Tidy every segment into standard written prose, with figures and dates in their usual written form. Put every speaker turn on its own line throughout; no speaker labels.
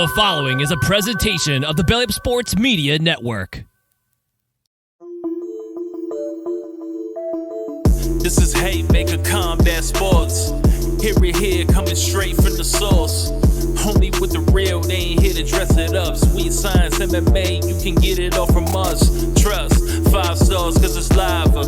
The following is a presentation of the Belly Up Sports Media Network.
This is Haymaker Combat Sports. Here, coming straight from the source. Only with the real, they ain't here to dress it up. Sweet science, MMA, you can get it all from us. Trust, 5 stars cause it's lava.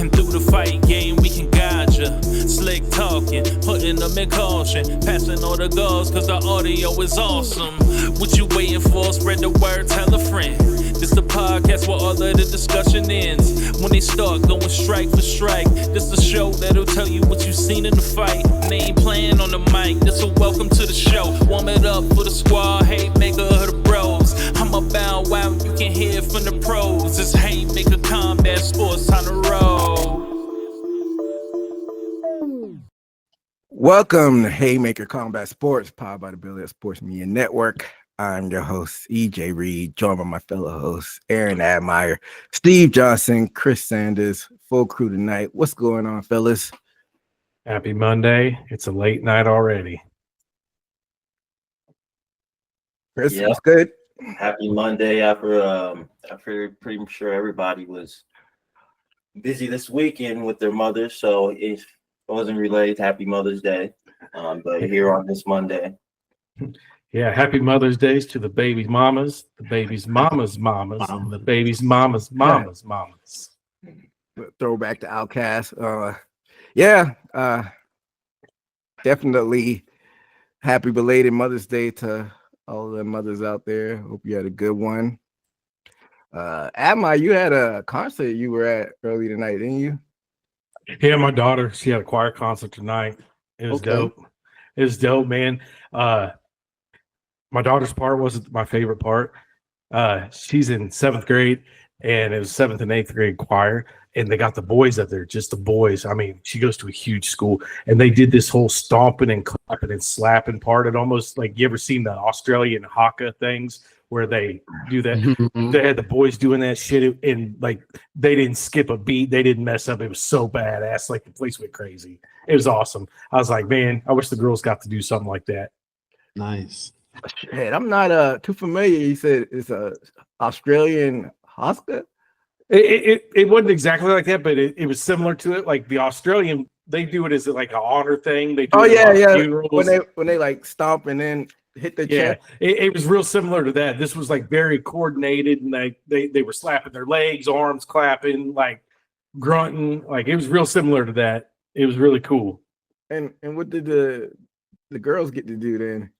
And through the fight game, we can guide ya. Slick talking, putting them in caution. Passing all the goals cause the audio is awesome. What you waiting for? Spread the word, tell a friend. This the podcast where all of the discussion ends. When they start going strike for strike, this the show that'll tell you what you seen in the fight. And they ain't playing on the mic, this a welcome to the show. Warm it up for the squad, Haymaker of the bros. I'm a bow wow, you can hear from the pros. It's Haymaker Combat Sports, time to roll.
Welcome to Haymaker Combat Sports, powered by the Belly Up Sports Media Network. I'm your host, EJ Reed, joined by my fellow hosts, Aaron Admire, Steve Johnson, Chris Sanders, full crew tonight. What's going on, fellas?
Happy Monday. It's a late night already.
Chris, yep. What's good?
Happy Monday after pretty sure everybody was busy this weekend with their mothers, so it wasn't relayed. Happy Mother's Day, but here on this Monday.
Yeah, happy Mother's Days to the baby's mamas, the baby's mamas, and the baby's mamas.
Throwback to Outcast. Definitely happy belated Mother's Day to all the mothers out there. Hope you had a good one. Admire, you had a concert you were at early tonight, didn't you?
Yeah, my daughter, she had a choir concert tonight. It was dope. It was dope, man. My daughter's part wasn't my favorite part. She's in 7th grade, and it was 7th and 8th grade choir, and they got the boys up there, just the boys. I mean, she goes to a huge school, and they did this whole stomping and clapping and slapping part. It almost like, you ever seen the Australian haka things where they do that? Mm-hmm. They had the boys doing that shit, and like they didn't skip a beat. They didn't mess up. It was so badass. Like the place went crazy. It was awesome. I was like, man, I wish the girls got to do something like that.
Nice.
Shit, I'm not too familiar. You said it's a Australian Oscar.
It wasn't exactly like that, but it was similar to it. Like the Australian, they do it as like an honor thing. They do funerals. When they like stomp and then hit the chest. It was real similar to that. This was like very coordinated, and they were slapping their legs, arms clapping, like grunting. Like it was real similar to that. It was really cool.
And what did the girls get to do then?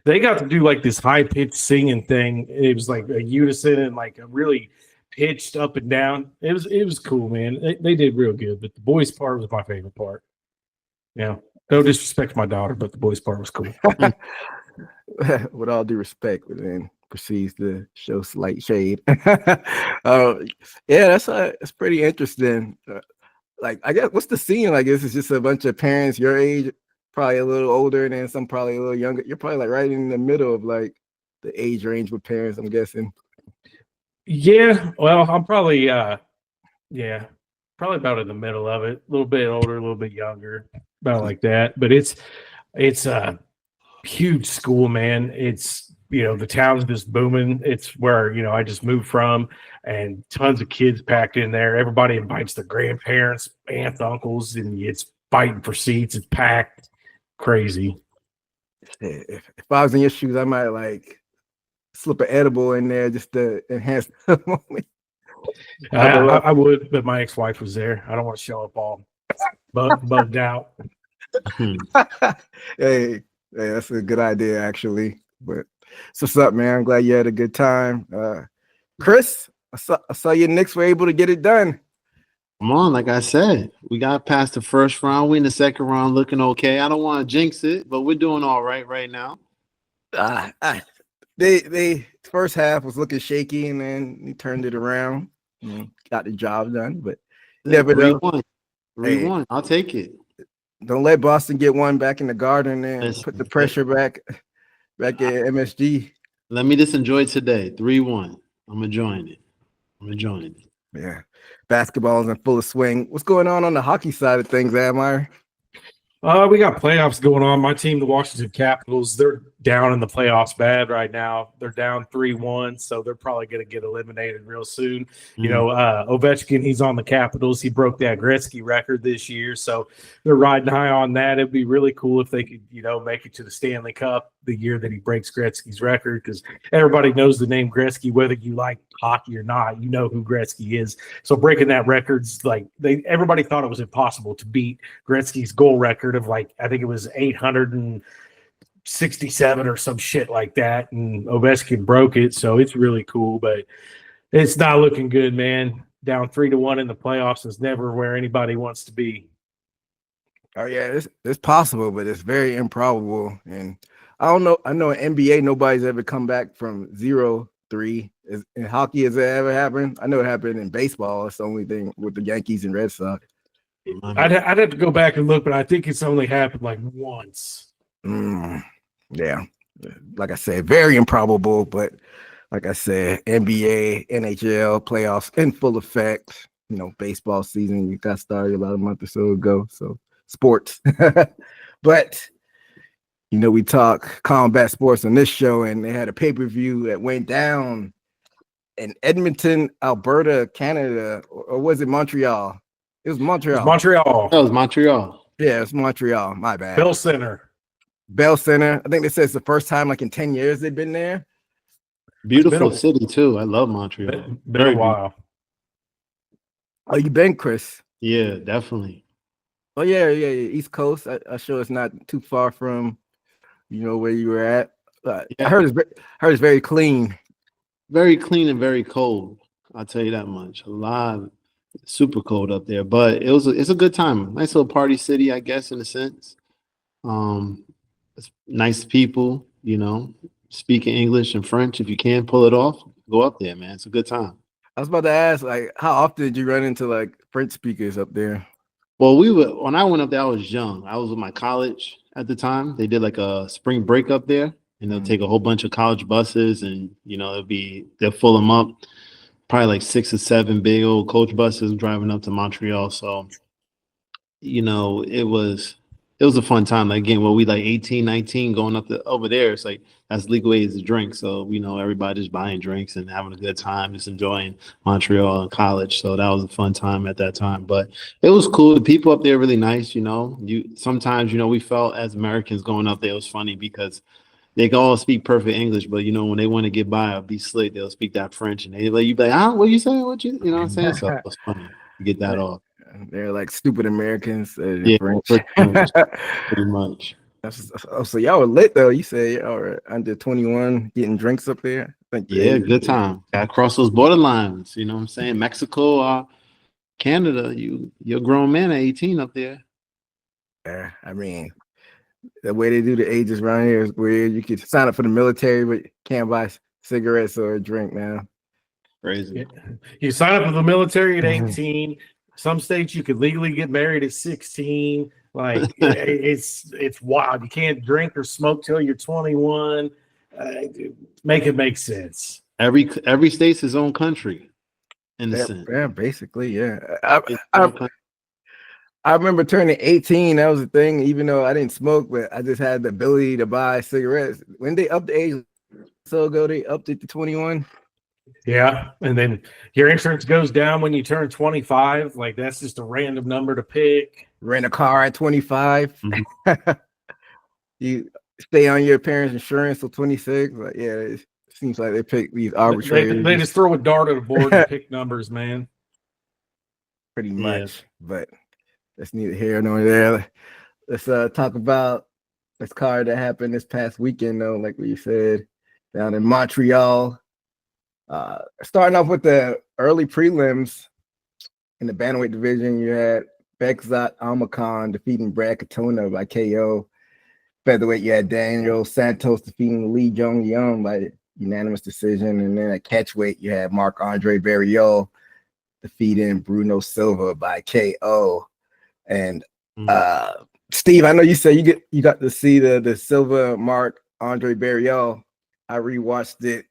They got to do like this high-pitched singing thing. It was like a unison and like a really pitched up and down. It was cool, man. They did real good, but the boys' part was my favorite part. Yeah, no disrespect to my daughter, but the boys' part was cool.
With all due respect, but then proceeds to show slight shade. That's pretty interesting. Like, I guess, what's the scene like? This is just a bunch of parents your age, probably a little older, and then some probably a little younger. You're probably like right in the middle of like the age range with parents, I'm guessing.
Yeah, well, I'm probably about in the middle of it. A little bit older, a little bit younger, about like that. But it's a huge school, man. It's, the town's just booming. It's where, I just moved from, and tons of kids packed in there. Everybody invites their grandparents, aunts, uncles, and it's fighting for seats. It's packed. Crazy.
If I was in your shoes, I might like slip an edible in there just to enhance the moment.
I would, but my ex-wife was there. I don't want to show up all bugged out.
Hey, that's a good idea, actually. But so what's up, man? I'm glad you had a good time. Chris, I saw your Knicks were able to get it done.
Come on, like I said, we got past the first round. We in the second round looking okay. I don't want to jinx it, but we're doing all right now.
They first half was looking shaky, and then he turned it around and got the job done. But never know.
3-1. I'll take it.
Don't let Boston get one back in the Garden and put the pressure back at MSG.
Let me just enjoy today. 3-1. I'm enjoying it.
Yeah. Basketball is in full swing. What's going on the hockey side of things, Admire?
We got playoffs going on. My team, the Washington Capitals, down in the playoffs bad right now. They're down 3-1, so they're probably going to get eliminated real soon. You know, Ovechkin, he's on the Capitals. He broke that Gretzky record this year, so they're riding high on that. It'd be really cool if they could, make it to the Stanley Cup the year that he breaks Gretzky's record, because everybody knows the name Gretzky, whether you like hockey or not. You know who Gretzky is. So breaking that record's everybody thought it was impossible to beat Gretzky's goal record of I think it was 867 or some shit like that, and Ovechkin broke it, so it's really cool, but it's not looking good, man. Down 3-1 in the playoffs is never where anybody wants to be.
Oh yeah, it's possible, but it's very improbable. And I don't know. I know in NBA nobody's ever come back from 0-3. In hockey, has it ever happened? I know it happened in baseball. It's the only thing with the Yankees and Red Sox.
I'd have to go back and look, but I think it's only happened once.
Yeah, like I said, very improbable, but like I said, NBA, NHL playoffs in full effect. Baseball season got started about a month or so ago, so sports. But we talk combat sports on this show, and they had a pay-per-view that went down in Edmonton, Alberta, Canada, or was it Montreal? It was Montreal.
That was Montreal.
Yeah, it's Montreal. My bad.
Bell Center.
I think they said it's the first time in 10 years they've been there.
Beautiful city too. I love Montreal.
Been a while.
Oh, you been, Chris?
Yeah, definitely.
Oh yeah. East Coast. I'm sure it's not too far from, where you were at.
Yeah.
I heard it's very clean.
Very clean and very cold. I'll tell you that much. Super cold up there, but it's a good time. Nice little party city, I guess, in a sense. It's nice people, speaking English and French. If you can pull it off, go up there, man. It's a good time.
I was about to ask, how often did you run into French speakers up there?
Well, when I went up there, I was young. I was with my college at the time. They did a spring break up there, and they'll take a whole bunch of college buses, and they'll fill them up. Probably 6 or 7 big old coach buses driving up to Montreal. So, it was a fun time. Again, we 18, 19 going up over there. It's that's legal age to drink. So, everybody's buying drinks and having a good time, just enjoying Montreal and college. So that was a fun time at that time. But it was cool. The people up there are really nice. Sometimes, we felt as Americans going up there, it was funny because they can all speak perfect English, but when they want to get by or be slick, they'll speak that French, and they you be like, what you saying? What you know what I'm saying? So it's funny to get that off.
They're stupid Americans.
French. Pretty much.
So y'all were lit though. You say y'all were under 21 getting drinks up there.
Good time. Got to cross those borderlines. You know what I'm saying? Mexico, Canada. You're a grown man at 18 up there.
Yeah, I mean, the way they do the ages around here is weird. You could sign up for the military, but you can't buy cigarettes or a drink now.
Crazy.
You sign up for the military at 18. Some states you could legally get married at 16. It's wild. You can't drink or smoke till you're 21. Make it make sense.
Every state's his own country. In the sense.
Yeah, basically, yeah. I remember turning 18. That was the thing. Even though I didn't smoke, but I just had the ability to buy cigarettes. When they upped the age so ago, they upped it to 21.
Yeah, and then your insurance goes down when you turn 25. That's just a random number to pick.
Rent a car at 25.
Mm-hmm.
You stay on your parents' insurance till 26. It seems like they pick these arbitrary.
They just throw a dart at a board and pick numbers, man.
Pretty much, but that's neither here nor there. Let's talk about this card that happened this past weekend, though, like we said, down in Montreal. Starting off with the early prelims in the bantamweight division, you had Bekzat Almakhan defeating Brad Katona by KO. Featherweight, you had Daniel Santos defeating Lee Jong Young by unanimous decision. And then at catchweight, you had Marc-Andre Barriol defeating Bruno Silva by KO. And Steve, I know you said you got to see the Silva Marc-Andre Barriol. I rewatched it.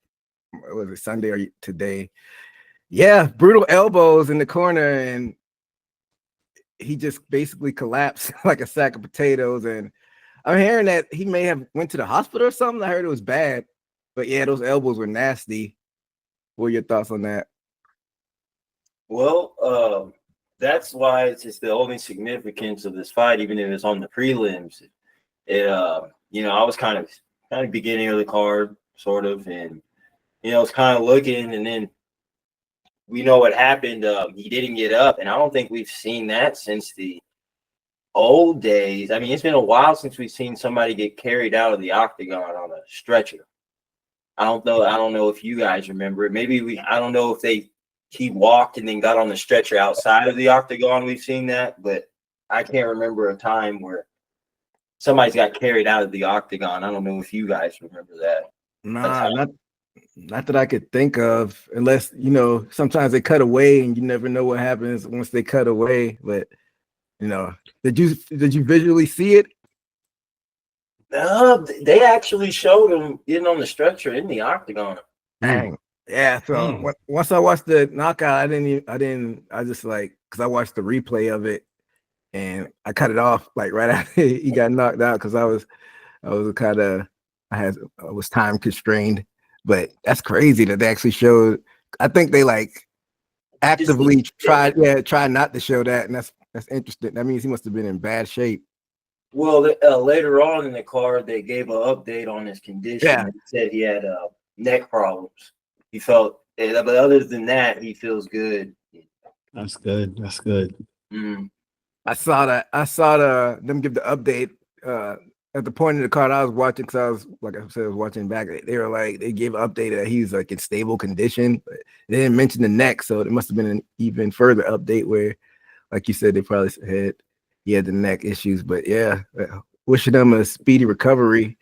Was it Sunday or today? Yeah, brutal elbows in the corner, and he just basically collapsed like a sack of potatoes. And I'm hearing that he may have went to the hospital or something. I heard it was bad, but yeah, those elbows were nasty. What are your thoughts on that?
Well, that's why it's just the only significance of this fight, even if it's on the prelims. I was kind of beginning of the card, sort of, and I was kind of looking, and then we know what happened. He didn't get up, and I don't think we've seen that since the old days. I mean, it's been a while since we've seen somebody get carried out of the octagon on a stretcher. I don't know if you guys remember it. Maybe I don't know if he walked and then got on the stretcher outside of the octagon. We've seen that, but I can't remember a time where somebody's got carried out of the octagon. I don't know if you guys remember that.
Nah, not that I could think of, unless sometimes they cut away and you never know what happens once they cut away. But did you visually see it?
They actually showed him getting on the stretcher in the octagon.
Dang. Yeah. So once I watched the knockout, I just because I watched the replay of it and I cut it off like right after he got knocked out because I was time constrained. But that's crazy that they actually showed. I think they actively tried not to show that, and that's interesting. That means he must have been in bad shape.
Well, later on in the card, they gave an update on his condition. Yeah. They said he had neck problems. He felt, but other than that, he feels good.
That's good. That's good.
I saw them give the update at the point in the card I was watching, because I was, like I said, I was watching back. They gave an update that he's in stable condition, but they didn't mention the neck, so it must have been an even further update where, like you said, they probably said he had the neck issues. But yeah, wishing him a speedy recovery.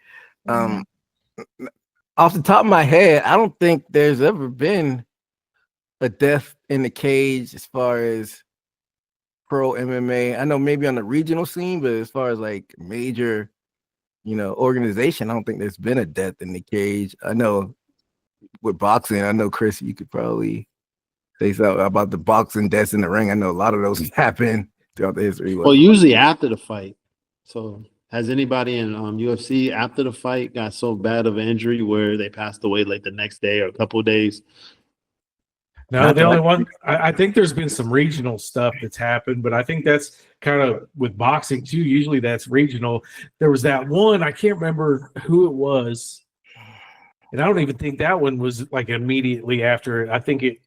Off the top of my head, I don't think there's ever been a death in the cage as far as pro MMA. I know maybe on the regional scene, but as far as major, organization, I don't think there's been a death in the cage. I know with boxing, I know Chris, you could probably say something about the boxing deaths in the ring. I know a lot of those happen throughout the history.
Well, usually after the fight. So has anybody in UFC after the fight got so bad of an injury where they passed away the next day or a couple of days?
No, the only one, I think there's been some regional stuff that's happened, but I think that's kind of with boxing too. Usually that's regional. There was that one, I can't remember who it was. And I don't even think that one was immediately after. I think it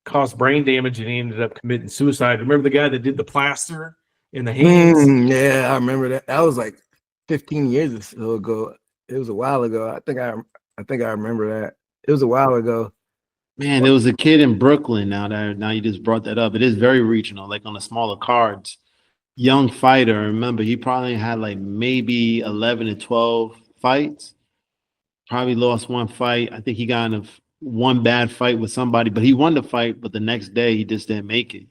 caused brain damage and he ended up committing suicide. Remember the guy that did the plaster in the hands?
Yeah, I remember that. That was 15 years or so ago. It was a while ago. I think I remember that. It was a while ago.
Man, there was a kid in Brooklyn. Now you just brought that up. It is very regional, on the smaller cards. Young fighter. Remember, he probably had maybe 11 to 12 fights. Probably lost one fight. I think he got in one bad fight with somebody, but he won the fight. But the next day, he just didn't make it.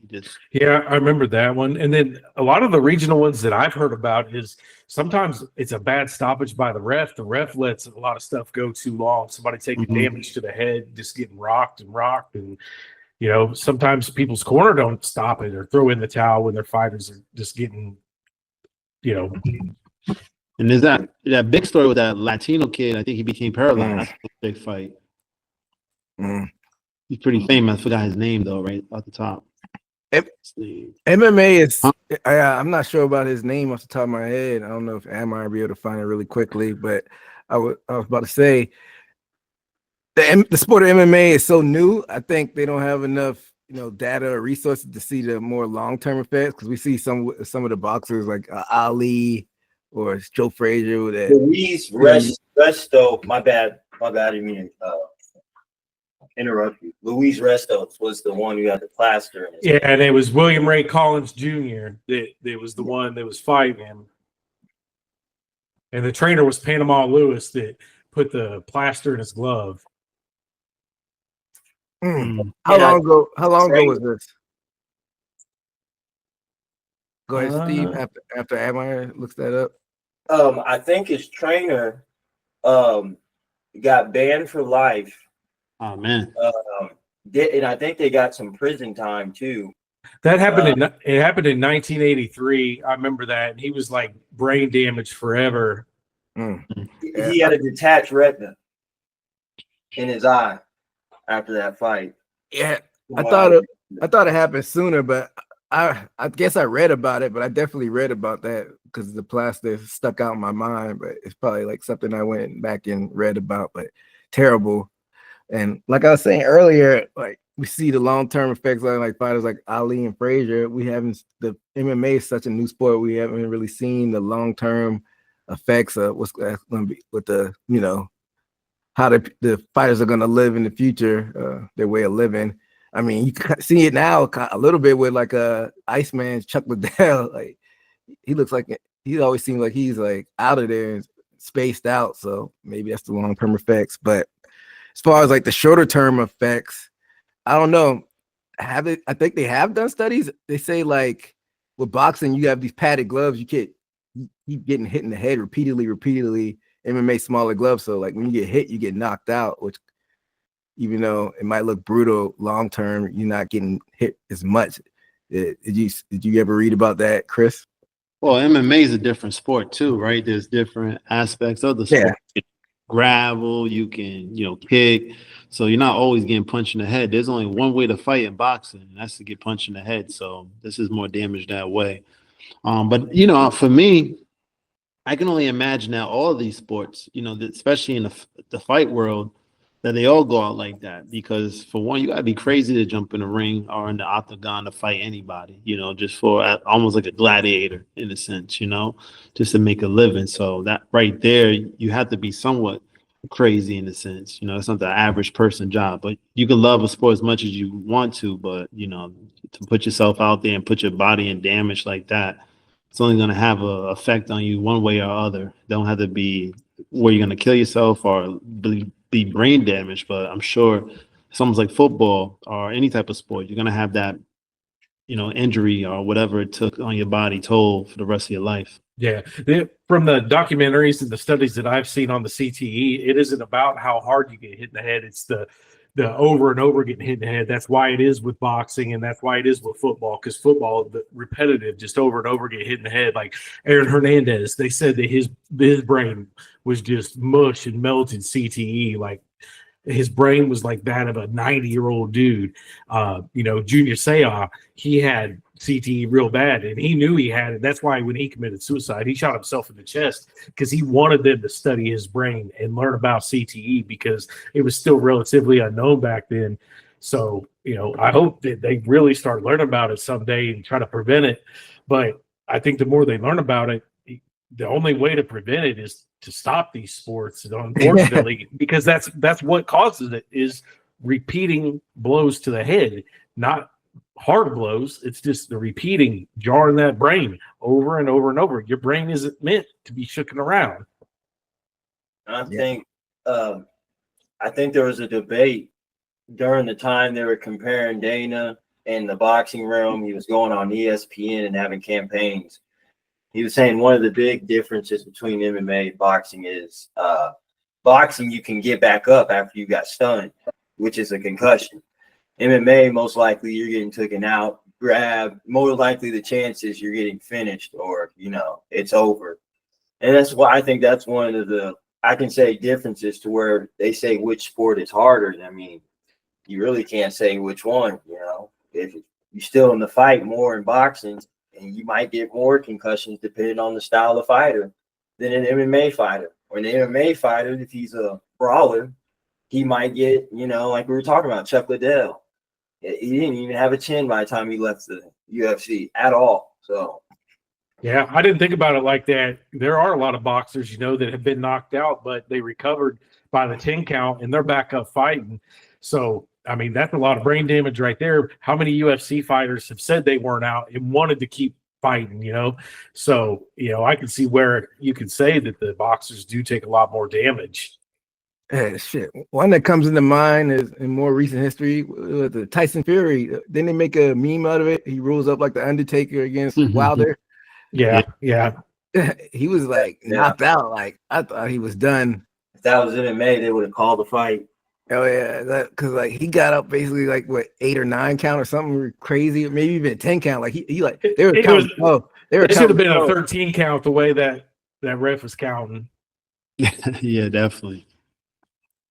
Yeah, I remember that one. And then a lot of the regional ones that I've heard about is sometimes it's a bad stoppage by the ref. The ref lets a lot of stuff go too long. Somebody taking damage to the head, just getting rocked. And sometimes people's corner don't stop it or throw in the towel when their fighters are just getting,
And there's that big story with that Latino kid. I think he became paralyzed. That's a big fight. He's pretty famous. I forgot his name though, right off the top.
MMA is. I'm not sure about his name off the top of my head. I don't know if Amar will be able to find it really quickly, but I was about to say the sport of MMA is so new. I think they don't have enough, data or resources to see the more long-term effects, because we see some of the boxers like Ali or Joe Frazier.
Luis Resto. My bad. I didn't mean interrupt you. Luis Restos was the one who had the plaster.
Yeah, and it was William Ray Collins Jr. that was the one that was fighting him. And the trainer was Panama Lewis that put the plaster in his glove.
How long ago was this? Go ahead, Steve. After Amir looks that up.
I think his trainer got banned for life.
Oh man!
And I think they got some prison time too.
That happened. It happened in 1983. I remember that. He was brain damaged forever,
Mm.
He had a detached retina in his eye after that fight.
Yeah, I thought it happened sooner, but I guess I read about it, but I definitely read about that because the plaster stuck out in my mind. But it's probably like something I went back and read about, but terrible. And like I was saying earlier, like we see the long-term effects of like fighters like Ali and Frazier. We haven't, the MMA is such a new sport. We haven't really seen the long-term effects of what's going to be with the, how the fighters are going to live in the future, their way of living. I mean, you can see it now a little bit with like Iceman Chuck Liddell. Like he looks like he always seems like he's like out of there and spaced out. So maybe that's the long-term effects. But as far as like the shorter term effects, I don't know. I think they have done studies. They say like with boxing, you have these padded gloves. You keep getting hit in the head repeatedly. MMA smaller gloves, so like when you get hit, you get knocked out. Which, even though it might look brutal long term, you're not getting hit as much. Did you ever read about that, Chris?
Well, MMA is a different sport too, right? There's different aspects of the sport. You can gravel, you can, kick. So you're not always getting punched in the head. There's only one way to fight in boxing, and that's to get punched in the head. So this is more damage that way. But for me, I can only imagine that all of these sports, especially in the fight world, that they all go out like that. Because for one, you gotta be crazy to jump in the ring or in the octagon to fight anybody, just for almost like a gladiator in a sense, just to make a living. So that right there, you have to be somewhat crazy in a sense. It's not the average person job. But you can love a sport as much as you want to, but to put yourself out there and put your body in damage like that, it's only going to have an effect on you one way or other. Don't have to be where you're going to kill yourself or be brain damaged, but I'm sure something like football or any type of sport, you're going to have that, injury or whatever it took on your body toll for the rest of your life.
Yeah. From the documentaries and the studies that I've seen on the CTE, it isn't about how hard you get hit in the head. It's the over and over getting hit in the head. That's why it is with boxing, and that's why it is with football, because football, the repetitive, just over and over get hit in the head. Like Aaron Hernandez, they said that his brain was just mush and melted CTE. Like his brain was like that of a 90-year-old dude. Junior Seau, he had CTE real bad, and he knew he had it. That's why when he committed suicide, he shot himself in the chest because he wanted them to study his brain and learn about CTE because it was still relatively unknown back then. So, I hope that they really start learning about it someday and try to prevent it. But I think the more they learn about it, the only way to prevent it is to stop these sports, unfortunately, because that's what causes it, is repeating blows to the head, not hard blows. It's just the repeating, jarring that brain over and over and over. Your brain isn't meant to be shooking around.
I think there was a debate during the time they were comparing Dana in the boxing room. He was going on ESPN and having campaigns. He was saying one of the big differences between MMA and boxing is boxing, you can get back up after you got stunned, which is a concussion. MMA, most likely you're getting taken out, grab, more likely the chances you're getting finished or, it's over. And that's why I think that's one of the, I can say, differences to where they say which sport is harder. I mean, you really can't say which one, if you're still in the fight more in boxing, and you might get more concussions depending on the style of fighter than an MMA fighter. Or an MMA fighter, if he's a brawler, he might get, like we were talking about, Chuck Liddell. He didn't even have a chin by the time he left the UFC at all. So,
yeah, I didn't think about it like that. There are a lot of boxers, that have been knocked out, but they recovered by the 10 count and they're back up fighting. So, I mean, that's a lot of brain damage right there. How many UFC fighters have said they weren't out and wanted to keep fighting, So, I can see where you can say that the boxers do take a lot more damage.
Shit. One that comes into mind is in more recent history, the Tyson Fury. Didn't they make a meme out of it? He rolls up like the Undertaker against Wilder.
Yeah.
He was like knocked out. Like I thought he was done.
If that was MMA, they would have called the fight.
Oh yeah, because like he got up basically like what 8 or 9 count or something crazy, maybe even 10 count. Like he like they were counting.
It should have been a 13 count the way that ref was counting.
Yeah, definitely.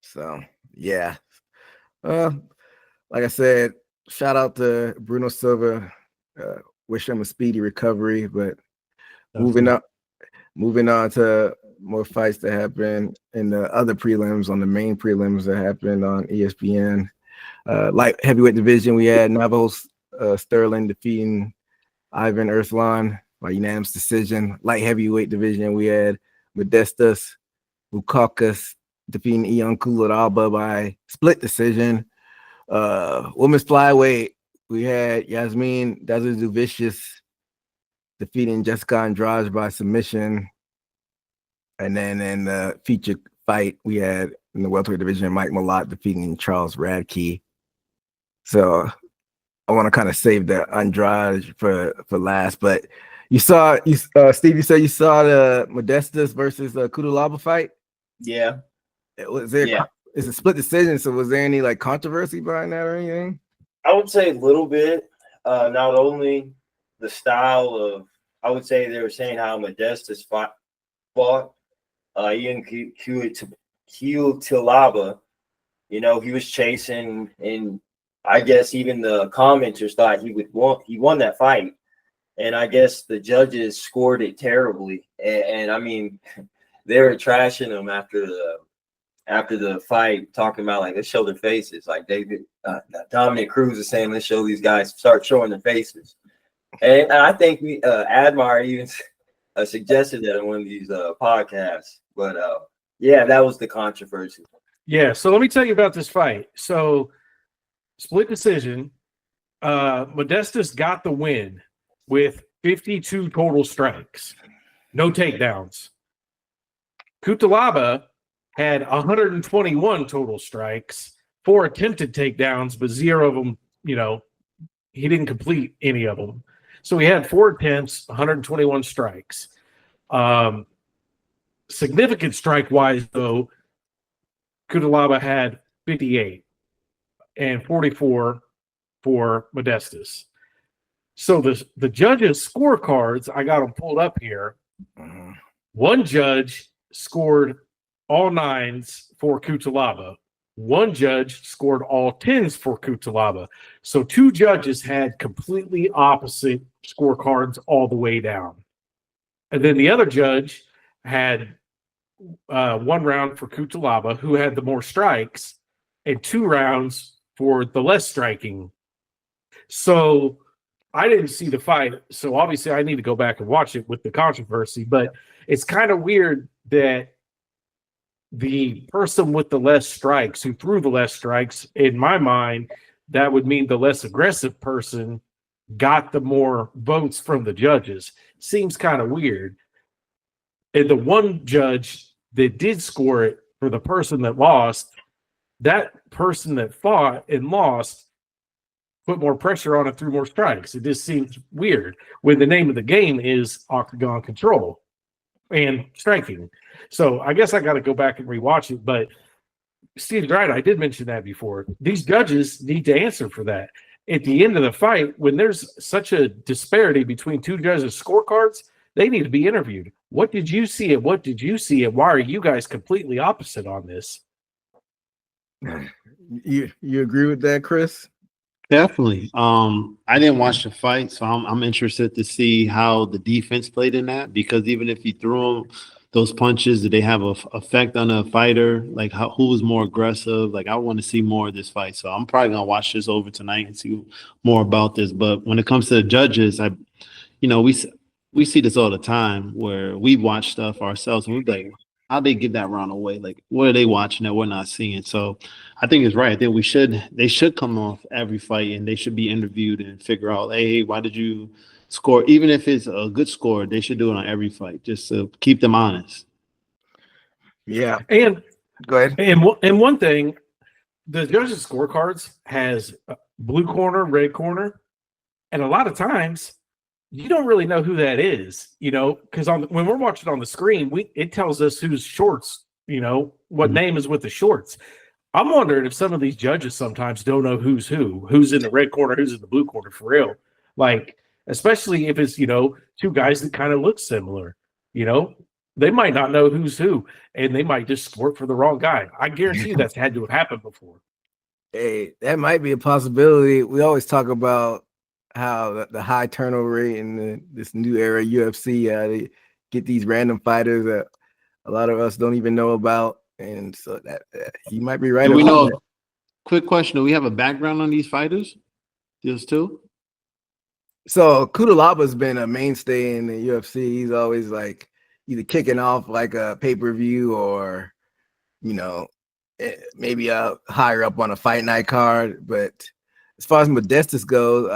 So yeah. Like I said, shout out to Bruno Silva. Wish him a speedy recovery. But moving on to more fights that happened in the other prelims, on the main prelims that happened on ESPN. Light heavyweight division, we had Navos Sterling defeating Ivan Erslan by unanimous decision. Light heavyweight division, we had Modestas Bukakas defeating Ion Kulalaba by split decision. Women's flyweight, we had Yasmin Dazuzuvicius defeating Jessica Andrade by submission. And then in the feature fight, we had in the welterweight division, Mike Malott defeating Charles Radke. So I want to kind of save the Andrade for last, but Steve, you said you saw the Modestas versus Kudalaba fight.
Yeah.
Was there?
Yeah.
It's a split decision. So was there any like controversy behind that or anything?
I would say a little bit. Not only the style of, I would say they were saying how Modestas fought Ian Kutalaba. You know, he was chasing, and I guess even the commenters thought he won that fight. And I guess the judges scored it terribly. And I mean, they were trashing him after the fight, talking about like, let's show their faces. Like Dominic Cruz is saying, let's show these guys, start showing their faces. And I think Admire even suggested that in one of these podcasts. But yeah, that was the controversy.
Yeah, so let me tell you about this fight. So split decision. Modestas got the win with 52 total strikes, no takedowns. Kutalaba had 121 total strikes, 4 attempted takedowns, but 0 of them, he didn't complete any of them. So he had 4 attempts, 121 strikes. Significant strike-wise, though, Kutalaba had 58 and 44 for Modestas. So the judges' scorecards, I got them pulled up here. One judge scored all 9s for Kutalaba. One judge scored all 10s for Kutalaba. So 2 judges had completely opposite scorecards all the way down. And then the other judge had 1 round for Kutalaba, who had the more strikes, and 2 rounds for the less striking. So I didn't see the fight, so obviously I need to go back and watch it with the controversy, but it's kind of weird that the person with the less strikes, who threw the less strikes, in my mind, that would mean the less aggressive person got the more votes from the judges. Seems kind of weird. And the one judge that did score it for the person that lost, that person that fought and lost put more pressure on it through more strikes. It just seems weird when the name of the game is octagon control and striking. So I guess I got to go back and rewatch it. But Steve's right. I did mention that before. These judges need to answer for that. At the end of the fight, when there's such a disparity between 2 judges' scorecards, they need to be interviewed. What did you see and what did you see, and why are you guys completely opposite on this?
You agree with that, Chris?
Definitely. I didn't watch the fight, so I'm interested to see how the defense played in that, because even if you threw them those punches, did they have an effect on a fighter? Like who was more aggressive? Like I want to see more of this fight, so I'm probably gonna watch this over tonight and see more about this. But when it comes to the judges, we see this all the time where we watch stuff ourselves and we're like, how'd they give that round away? Like, what are they watching that we're not seeing? So I think it's right. I think they should come off every fight and they should be interviewed and figure out, hey, why did you score? Even if it's a good score, they should do it on every fight just to keep them honest.
Yeah.
And
go ahead.
And one thing, the judges' scorecards has blue corner, red corner, and a lot of times you don't really know who that is, because when we're watching on the screen, it tells us who's shorts, what name is with the shorts. I'm wondering if some of these judges sometimes don't know who's in the red corner, who's in the blue corner for real. Like, especially if it's, 2 guys that kind of look similar, they might not know who's who, and they might just work for the wrong guy. I guarantee you that's had to have happened before.
Hey, that might be a possibility. We always talk about how the high turnover rate in this new era UFC, they get these random fighters that a lot of us don't even know about, and so that you might be right.
Do we
about
know?
that.
Quick question: do we have a background on these fighters? These two?
So Kudalaba's been a mainstay in the UFC. He's always like either kicking off like a pay-per-view or, you know, maybe higher up on a fight night card. But as far as Modestus goes,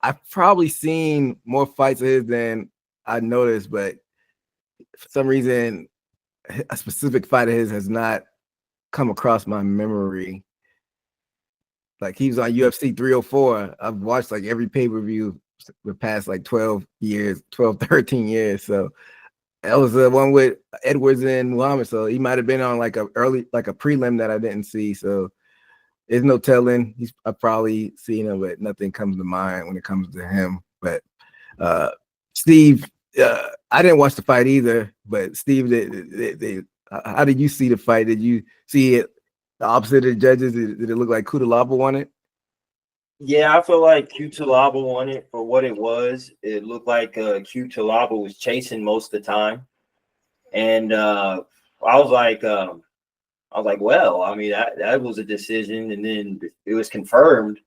I've probably seen more fights of his than I noticed, but for some reason, a specific fight of his has not come across my memory. Like he was on UFC 304. I've watched like every pay-per-view the past like 13 years. So that was the one with Edwards and Muhammad. So he might have been on like a prelim that I didn't see. So there's no telling. I've probably seen him, but nothing comes to mind when it comes to him. But Steve, I didn't watch the fight either. But Steve, how did you see the fight? Did you see it the opposite of the judges? Did it look like Kudalaba won it?
Yeah, I feel like Talaba won it for what it was. It looked like Talaba was chasing most of the time, and I was like, well, I mean that was a decision, and then it was confirmed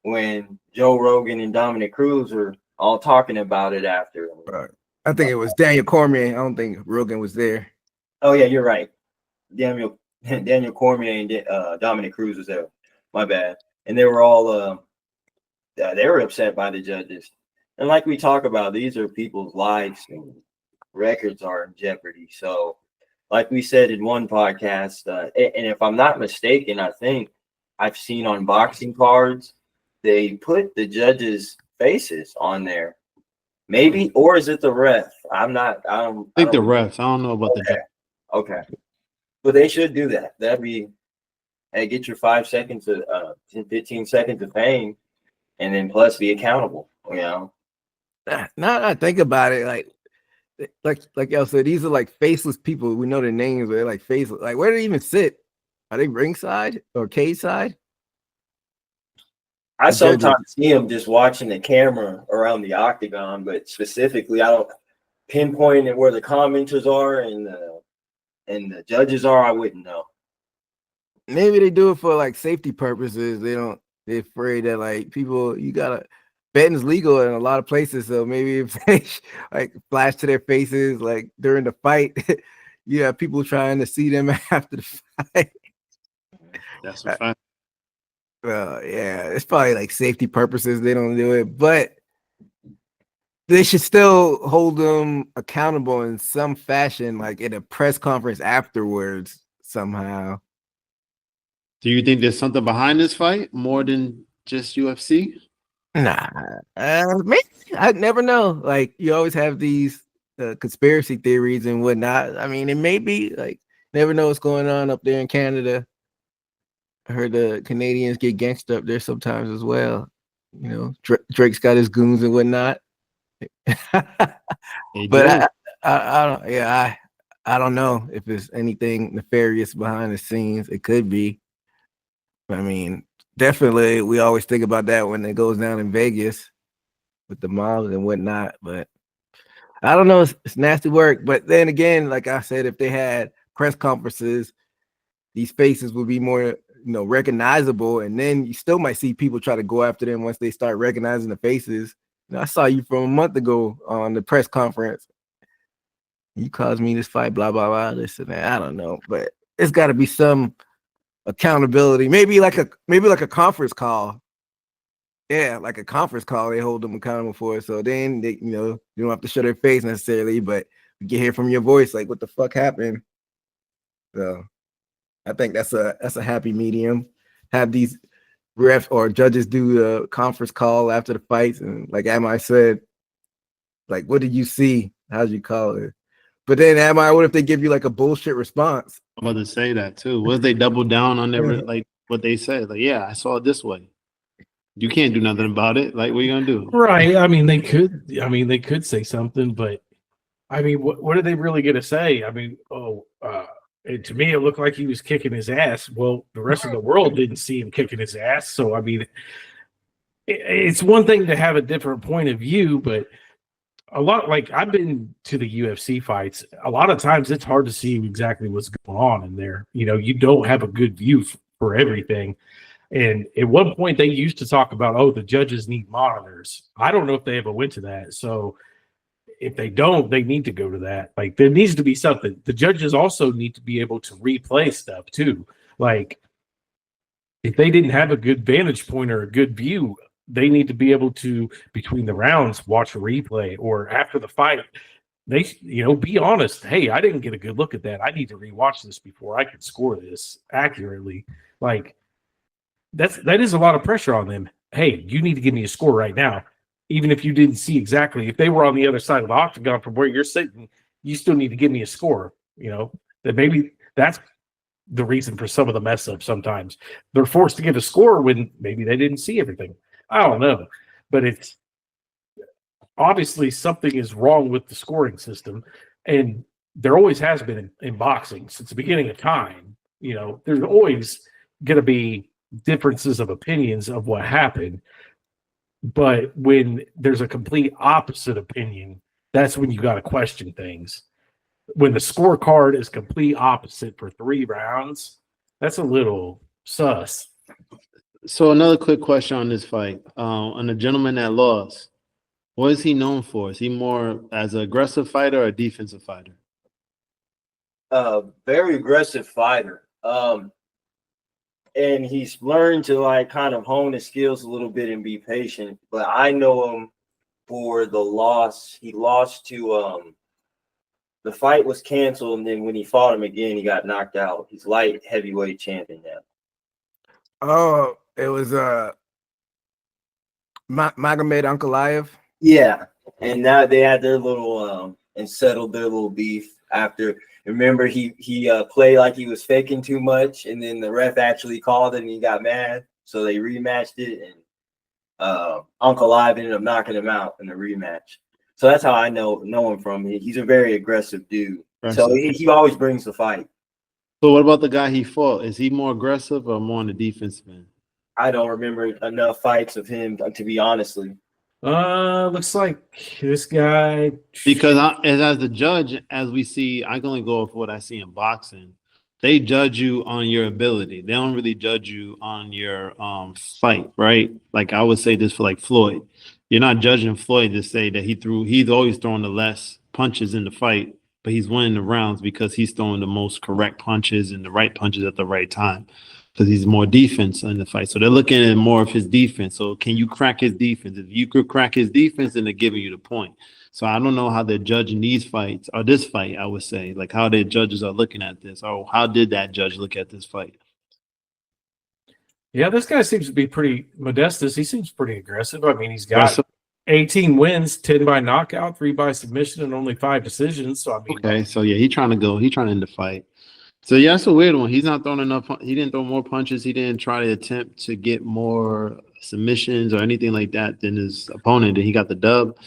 when Joe Rogan and Dominic Cruz were all talking about it after.
Right. I think it was Daniel Cormier. I don't think Rogan was there.
Oh yeah, you're right. Daniel Cormier and Dominic Cruz was there. My bad. And they were all they were upset by the judges. And like we talk about, these are people's lives and records are in jeopardy. So like we said in one podcast, and if I'm not mistaken, I think I've seen on boxing cards, they put the judges' faces on there. Maybe, or is it the ref? I
think the refs. I don't know about the judge.
Okay. But they should do that. That'd be, hey, get your 5 seconds of 15 seconds of fame, and then plus be accountable. You know.
Now I think about it, like y'all said, these are like faceless people. We know their names, but they're like faceless. Like, where do they even sit? Are they ringside or cage side?
I sometimes see them just watching the camera around the octagon, but specifically, I don't pinpoint it where the commenters are and the judges are. I wouldn't know.
Maybe they do it for like safety purposes. They're afraid that like people, betting's legal in a lot of places. So maybe if they like flash to their faces like during the fight, you have people trying to see them after the fight.
That's a fact.
Well, yeah, it's probably like safety purposes. They don't do it, but they should still hold them accountable in some fashion, like in a press conference afterwards somehow.
Do you think there's something behind this fight more than just UFC?
Nah, maybe. I never know. Like you always have these conspiracy theories and whatnot. I mean, it may be like never know what's going on up there in Canada. I heard the Canadians get gangster up there sometimes as well. You know, Drake's got his goons and whatnot. But I don't. Yeah, I don't know if there's anything nefarious behind the scenes. It could be. I mean, definitely, we always think about that when it goes down in Vegas with the mobs and whatnot. But I don't know. It's nasty work. But then again, like I said, if they had press conferences, these faces would be more, recognizable. And then you still might see people try to go after them once they start recognizing the faces. I saw you from a month ago on the press conference. You caused me this fight, blah, blah, blah, this and that. I don't know. But it's got to be some accountability. Maybe like a conference call. Yeah, like a conference call. They hold them accountable for it. So then they, you don't have to show their face necessarily, but you can hear from your voice like what the fuck happened. So I think that's a happy medium. Have these refs or judges do the conference call after the fights, and like Am said, like, what did you see? How'd you call it? But then what if they give you like a bullshit response?
I'm about to say that too. What if they double down on like what they said? Like, yeah, I saw it this way. You can't do nothing about it. Like, what are you gonna do?
Right. I mean, they could say something, but I mean, what are they really going to say? I mean, to me, it looked like he was kicking his ass. Well, the rest of the world didn't see him kicking his ass. So, I mean, it's one thing to have a different point of view, but a lot, like I've been to the UFC fights, a lot of times it's hard to see exactly what's going on in there. You know, you don't have a good view for everything. And at one point, they used to talk about, oh, the judges need monitors. I don't know if they ever went to that. So, if they don't, they need to go to that. Like there needs to be something. The judges also need to be able to replay stuff too. Like if they didn't have a good vantage point or a good view, they need to be able to, between the rounds, watch a replay or after the fight. They, be honest. Hey, I didn't get a good look at that. I need to rewatch this before I can score this accurately. Like that is a lot of pressure on them. Hey, you need to give me a score right now. Even if you didn't see exactly, if they were on the other side of the octagon from where you're sitting, you still need to give me a score. That maybe that's the reason for some of the mess ups. Sometimes they're forced to give a score when maybe they didn't see everything. I don't know, but it's obviously something is wrong with the scoring system, and there always has been in boxing since the beginning of time. There's always going to be differences of opinions of what happened. But when there's a complete opposite opinion, that's when you got to question things. When the scorecard is complete opposite for 3 rounds, that's a little sus.
So another quick question on this fight. On the gentleman that lost, what is he known for? Is he more as an aggressive fighter or a defensive fighter?
Very aggressive fighter. And he's learned to kind of hone his skills a little bit and be patient. But I know him for the loss. He lost to the fight was canceled, and then when he fought him again, he got knocked out. He's light heavyweight champion now.
Oh, it was Magomed Ankalaev.
Yeah, and now they had their little and settled their little beef after. Remember, he played like he was faking too much, and then the ref actually called it, and he got mad. So they rematched it, and Uncle Live ended up knocking him out in the rematch. So that's how I know him from. He's a very aggressive dude. So he always brings the fight.
So what about the guy he fought? Is he more aggressive or more on the defensive end?
I don't remember enough fights of him to be honestly.
Looks like this guy.
Because as the judge, as we see, I can only go off what I see in boxing. They judge you on your ability. They don't really judge you on your fight, right? Like I would say this for like Floyd. You're not judging Floyd to say that he's always throwing the less punches in the fight, but he's winning the rounds because he's throwing the most correct punches and the right punches at the right time. Because he's more defense in the fight. So they're looking at more of his defense. So can you crack his defense? If you could crack his defense, then they're giving you the point. So I don't know how they're judging these fights, or this fight, I would say, like how the judges are looking at this, or how did that judge look at this fight?
Yeah, this guy seems to be pretty Modestus. He seems pretty aggressive. I mean, he's got 18 wins, 10 by knockout, 3 by submission, and only 5 decisions. So I mean,
okay, so yeah, he's trying to end the fight. So yeah, that's a weird one. He's not throwing enough. He didn't throw more punches. He didn't try to attempt to get more submissions or anything like that than his opponent. And he got the dub.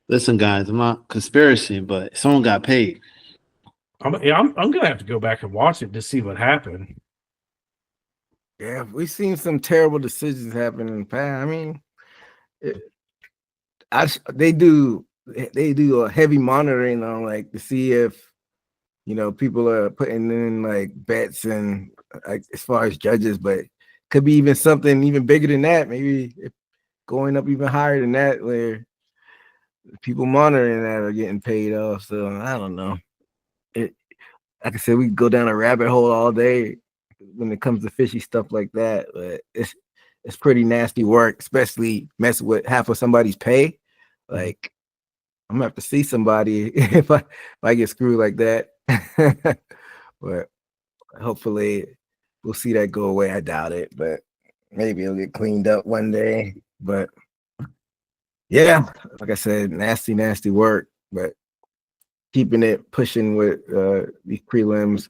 Listen, guys, I'm not conspiracy, but someone got paid.
I'm gonna have to go back and watch it to see what happened.
Yeah, we've seen some terrible decisions happen in the past. I mean, they do a heavy monitoring on to see if people are putting in bets and as far as judges, but could be even something even bigger than that. Maybe going up even higher than that, where people monitoring that are getting paid off. So I don't know. Like I said, we go down a rabbit hole all day when it comes to fishy stuff like that. But it's pretty nasty work, especially messing with half of somebody's pay. Like I'm gonna have to see somebody if I get screwed like that. But hopefully we'll see that go away. I doubt it, but maybe it'll get cleaned up one day. But yeah, like I said, nasty work, but keeping it pushing with these prelims.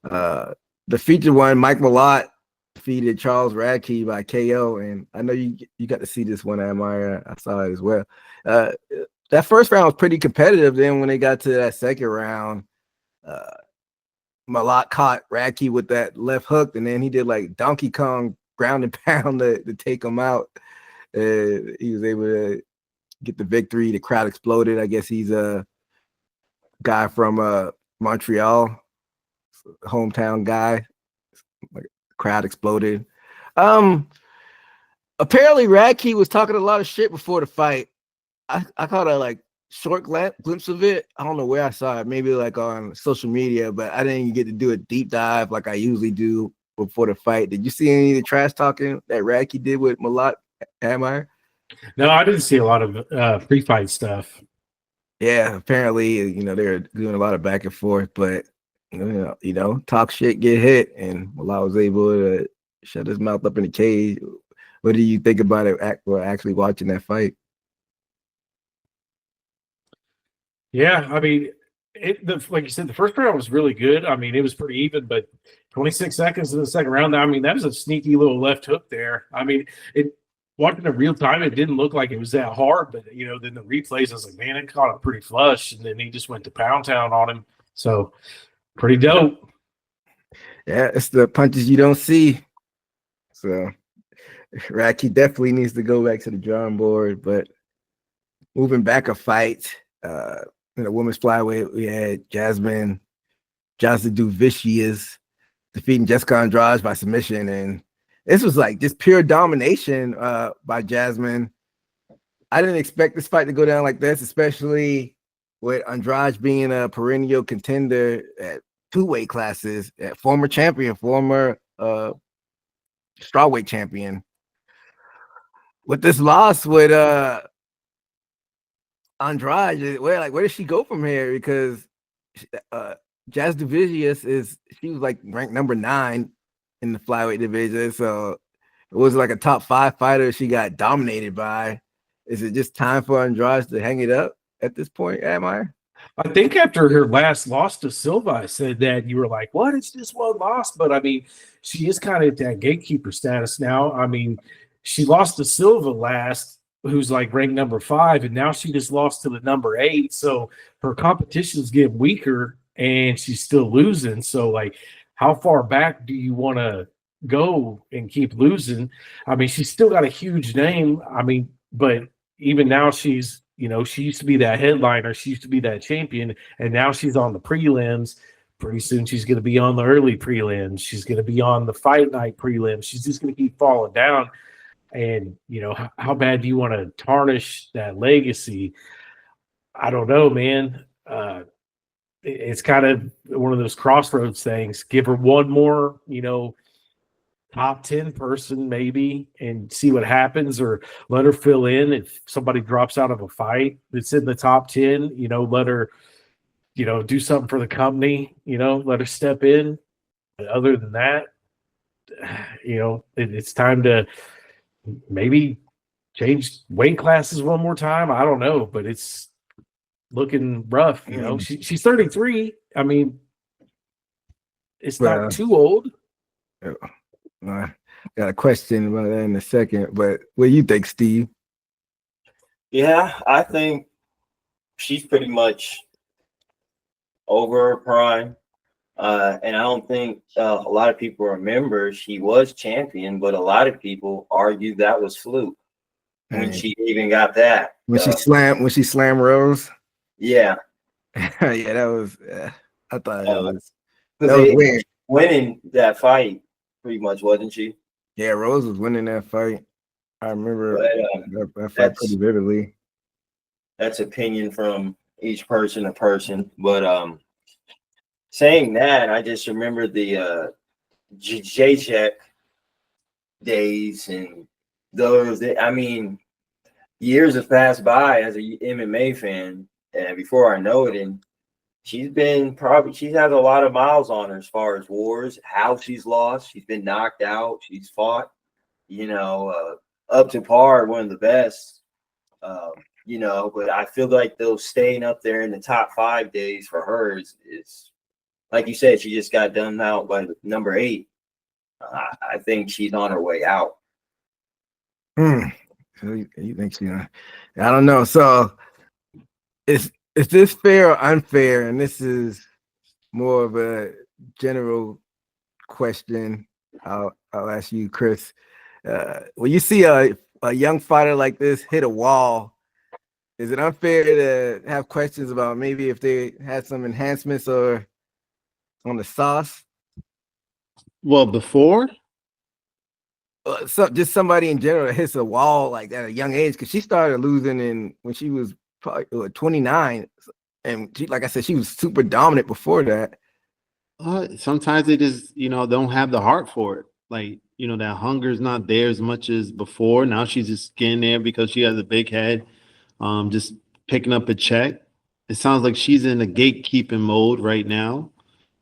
The feature one, Mike Malott defeated Charles Radke by KO, and I know you got to see this one, Amaya. I saw it as well. that first round was pretty competitive. Then when they got to that second round, Malott caught Radke with that left hook, and then he did like Donkey Kong ground and pound to take him out. He was able to get the victory. The crowd exploded. I guess he's a guy from Montreal, hometown guy. Like, crowd exploded. Apparently Radke was talking a lot of shit before the fight. I caught a like short glimpse of it. I don't know where I saw it, maybe like on social media, but I didn't get to do a deep dive like I usually do before the fight. Did you see any of the trash talking that Radke did with Malott Haymaker?
No, I didn't see a lot of pre-fight stuff.
Yeah, apparently, they're doing a lot of back and forth, but talk shit, get hit, and Malott was able to shut his mouth up in the cage. What do you think about it actually watching that fight?
Yeah, I mean, like you said, the first round was really good. I mean, it was pretty even, but 26 seconds in the second round, I mean, that was a sneaky little left hook there. I mean, watching it real time, it didn't look like it was that hard, but then the replays, I was like, man, it caught him pretty flush, and then he just went to pound town on him. So pretty dope.
Yeah, it's the punches you don't see. So Radke definitely needs to go back to the drawing board. But moving back a fight, in the women's flyweight, we had Jasmine Jasudavicius defeating Jessica Andrade by submission, and this was like just pure domination by Jasmine. I didn't expect this fight to go down like this, especially with Andrade being a perennial contender at two weight classes, former champion, former strawweight champion. With this loss with Andrade, where does she go from here? Because Jasudavicius she was like ranked number 9 in the flyweight division, so it was like a top 5 fighter she got dominated by. Is it just time for Andrade to hang it up at this point, Admire?
I think after her last loss to Silva, I said that you were like, what? It's just one loss. But I mean, she is kind of at that gatekeeper status now. I mean, she lost to Silva last, who's like ranked number 5, and now she just lost to the number 8. So her competition is getting weaker and she's still losing. So, like, how far back do you want to go and keep losing? I mean, she's still got a huge name. I mean, but even now she's, she used to be that headliner. She used to be that champion, and now she's on the prelims. Pretty soon she's going to be on the early prelims. She's going to be on the fight night prelims. She's just going to keep falling down. And, how bad do you want to tarnish that legacy? I don't know, man. It's kind of one of those crossroads things. Give her one more, top 10 person maybe and see what happens, or let her fill in if somebody drops out of a fight that's in the top 10, let her, do something for the company, let her step in. But other than that, it's time to maybe change weight classes one more time. I don't know, but it's looking rough. She's 33. I mean, it's not too old.
Got a question about that in a second, but what do you think, Steve?
Yeah, I think she's pretty much over her prime. And I don't think a lot of people remember she was champion, but a lot of people argue that was fluke when she even got that.
When she slammed Rose.
Yeah.
Yeah, that was. I thought that was
weird. Winning that fight, pretty much, wasn't she?
Yeah, Rose was winning that fight. I remember that fight pretty vividly.
That's opinion from each person to person, but saying that, I just remember the Jacek days and those. I mean, years have passed by as a MMA fan, and before I know it, and she has a lot of miles on her as far as wars, how she's lost. She's been knocked out. She's fought, up to par, one of the best. But I feel like those staying up there in the top 5 days for her is like you said, she just got done out by number 8. I think she's on her way out.
So you think I don't know. So is this fair or unfair? And this is more of a general question. I'll ask you, Chris. When you see a young fighter like this hit a wall, is it unfair to have questions about maybe if they had some enhancements or on the sauce?
Well, before,
So just somebody in general that hits a wall like at a young age, because she started losing when she was probably 29, and she, like I said, she was super dominant before that.
sometimes they just, don't have the heart for it. Like, that hunger is not there as much as before. Now she's just getting there because she has a big head, just picking up a check. It sounds like she's in a gatekeeping mode right now.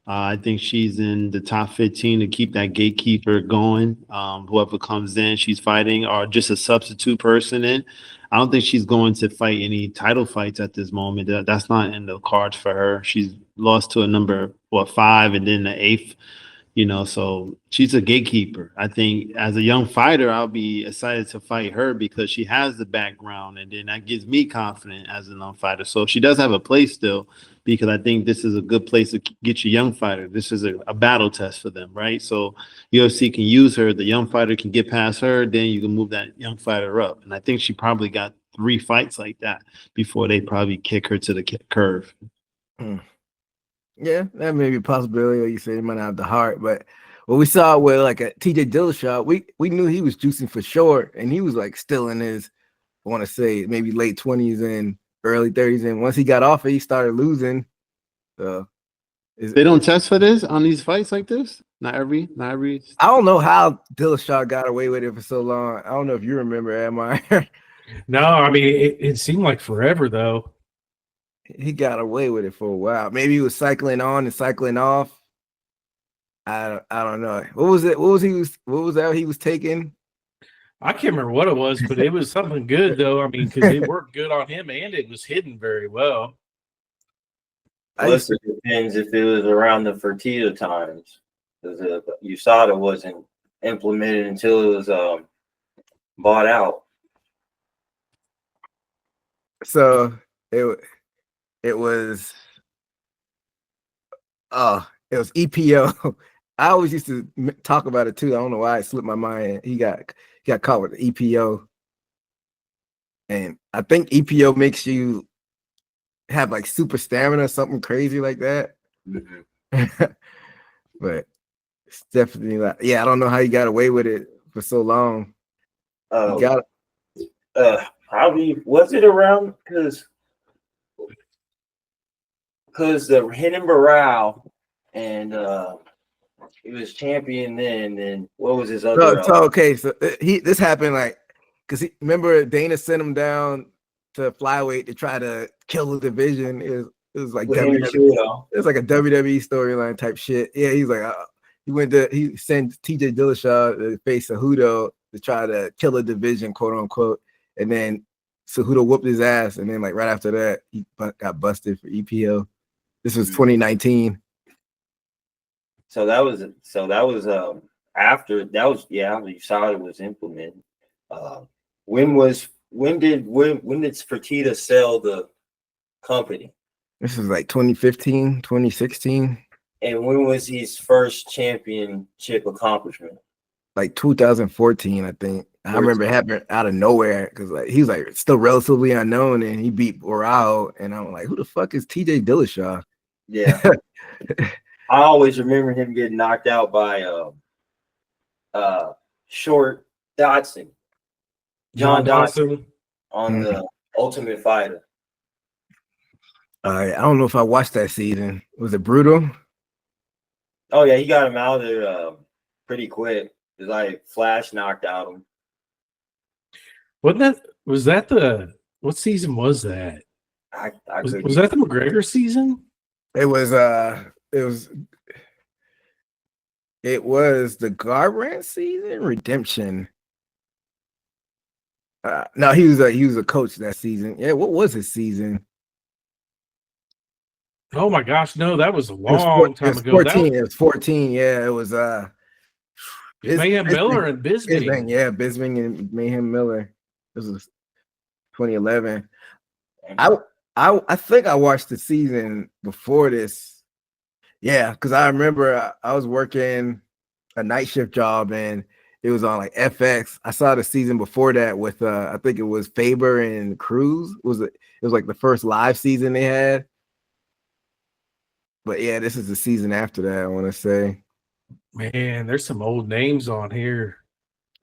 I think she's in the top 15 to keep that gatekeeper going. Whoever comes in, she's fighting, or just a substitute person in. I don't think she's going to fight any title fights at this moment. That's not in the cards for her. She's lost to a number, 5, and then the 8th. So she's a gatekeeper. I think as a young fighter, I'll be excited to fight her because she has the background, and then that gives me confidence as a young fighter. So she does have a place still, because I think this is a good place to get your young fighter. This is a battle test for them, right? So UFC can use her. The young fighter can get past her. Then you can move that young fighter up. And I think she probably got 3 fights like that before they probably kick her to the curve.
Yeah, that may be a possibility. Or you say he might not have the heart, but what we saw with like a TJ Dillashaw, we knew he was juicing for sure, and he was like still in his, I want to say maybe late 20s and early 30s, and once he got off it, he started losing. So
they don't test for this on these fights like this. Not every.
I don't know how Dillashaw got away with it for so long. I don't know if you remember, Admire.
No, I mean it seemed like forever though.
He got away with it for a while. Maybe he was cycling on and cycling off. I don't know. What was it? What was that he was taking?
I can't remember what it was, but it was something good though. I mean, because it worked good on him and it was hidden very well.
Plus, it depends if it was around the Fertitta times, because USADA wasn't implemented until it was bought out.
So it was EPO. I always used to talk about it too. I don't know why it slipped my mind. He got caught with the EPO, and I think EPO makes you have like super stamina or something crazy like that. Mm-hmm. But it's definitely like, yeah, I don't know how he got away with it for so long.
Probably was it around because the hidden Barral and he was champion then. And what was his other?
So this happened like because remember Dana sent him down to flyweight to try to kill the division. It was like WWE, it was like a WWE storyline type shit. Yeah, he's like he sent TJ Dillashaw to face Cejudo to try to kill a division, quote unquote, and then Cejudo whooped his ass, and then like right after that he got busted for EPO. This was 2019.
So that was after that was you saw it was implemented. When did Fertitta sell the company?
This was like 2015, 2016.
And when was his first championship accomplishment?
Like 2014, I think. I remember it happened out of nowhere because like he was like still relatively unknown, and he beat Borao, and I'm like, who the fuck is TJ Dillashaw?
Yeah. I always remember him getting knocked out by Short Dodson. John Dodson on the Ultimate Fighter.
I don't know if I watched that season. Was it brutal?
Oh yeah, he got him out there pretty quick. It was like Flash knocked out him.
What season was that? Was that the McGregor season?
It was the Garbrandt season, Redemption. No, he was a coach that season. Yeah, what was his season?
Oh my gosh, no, that was a long time ago.
14. It was 14. Yeah, it was
Mayhem Miller and Bisping.
Yeah, Bisping and Mayhem Miller. This was 2011. I I think I watched the season before this. Yeah, because I remember I was working a night shift job and it was on like FX. I saw the season before that with I think it was Faber and Cruz. It was like the first live season they had. But yeah, this is the season after that, I want to say.
Man, there's some old names on here.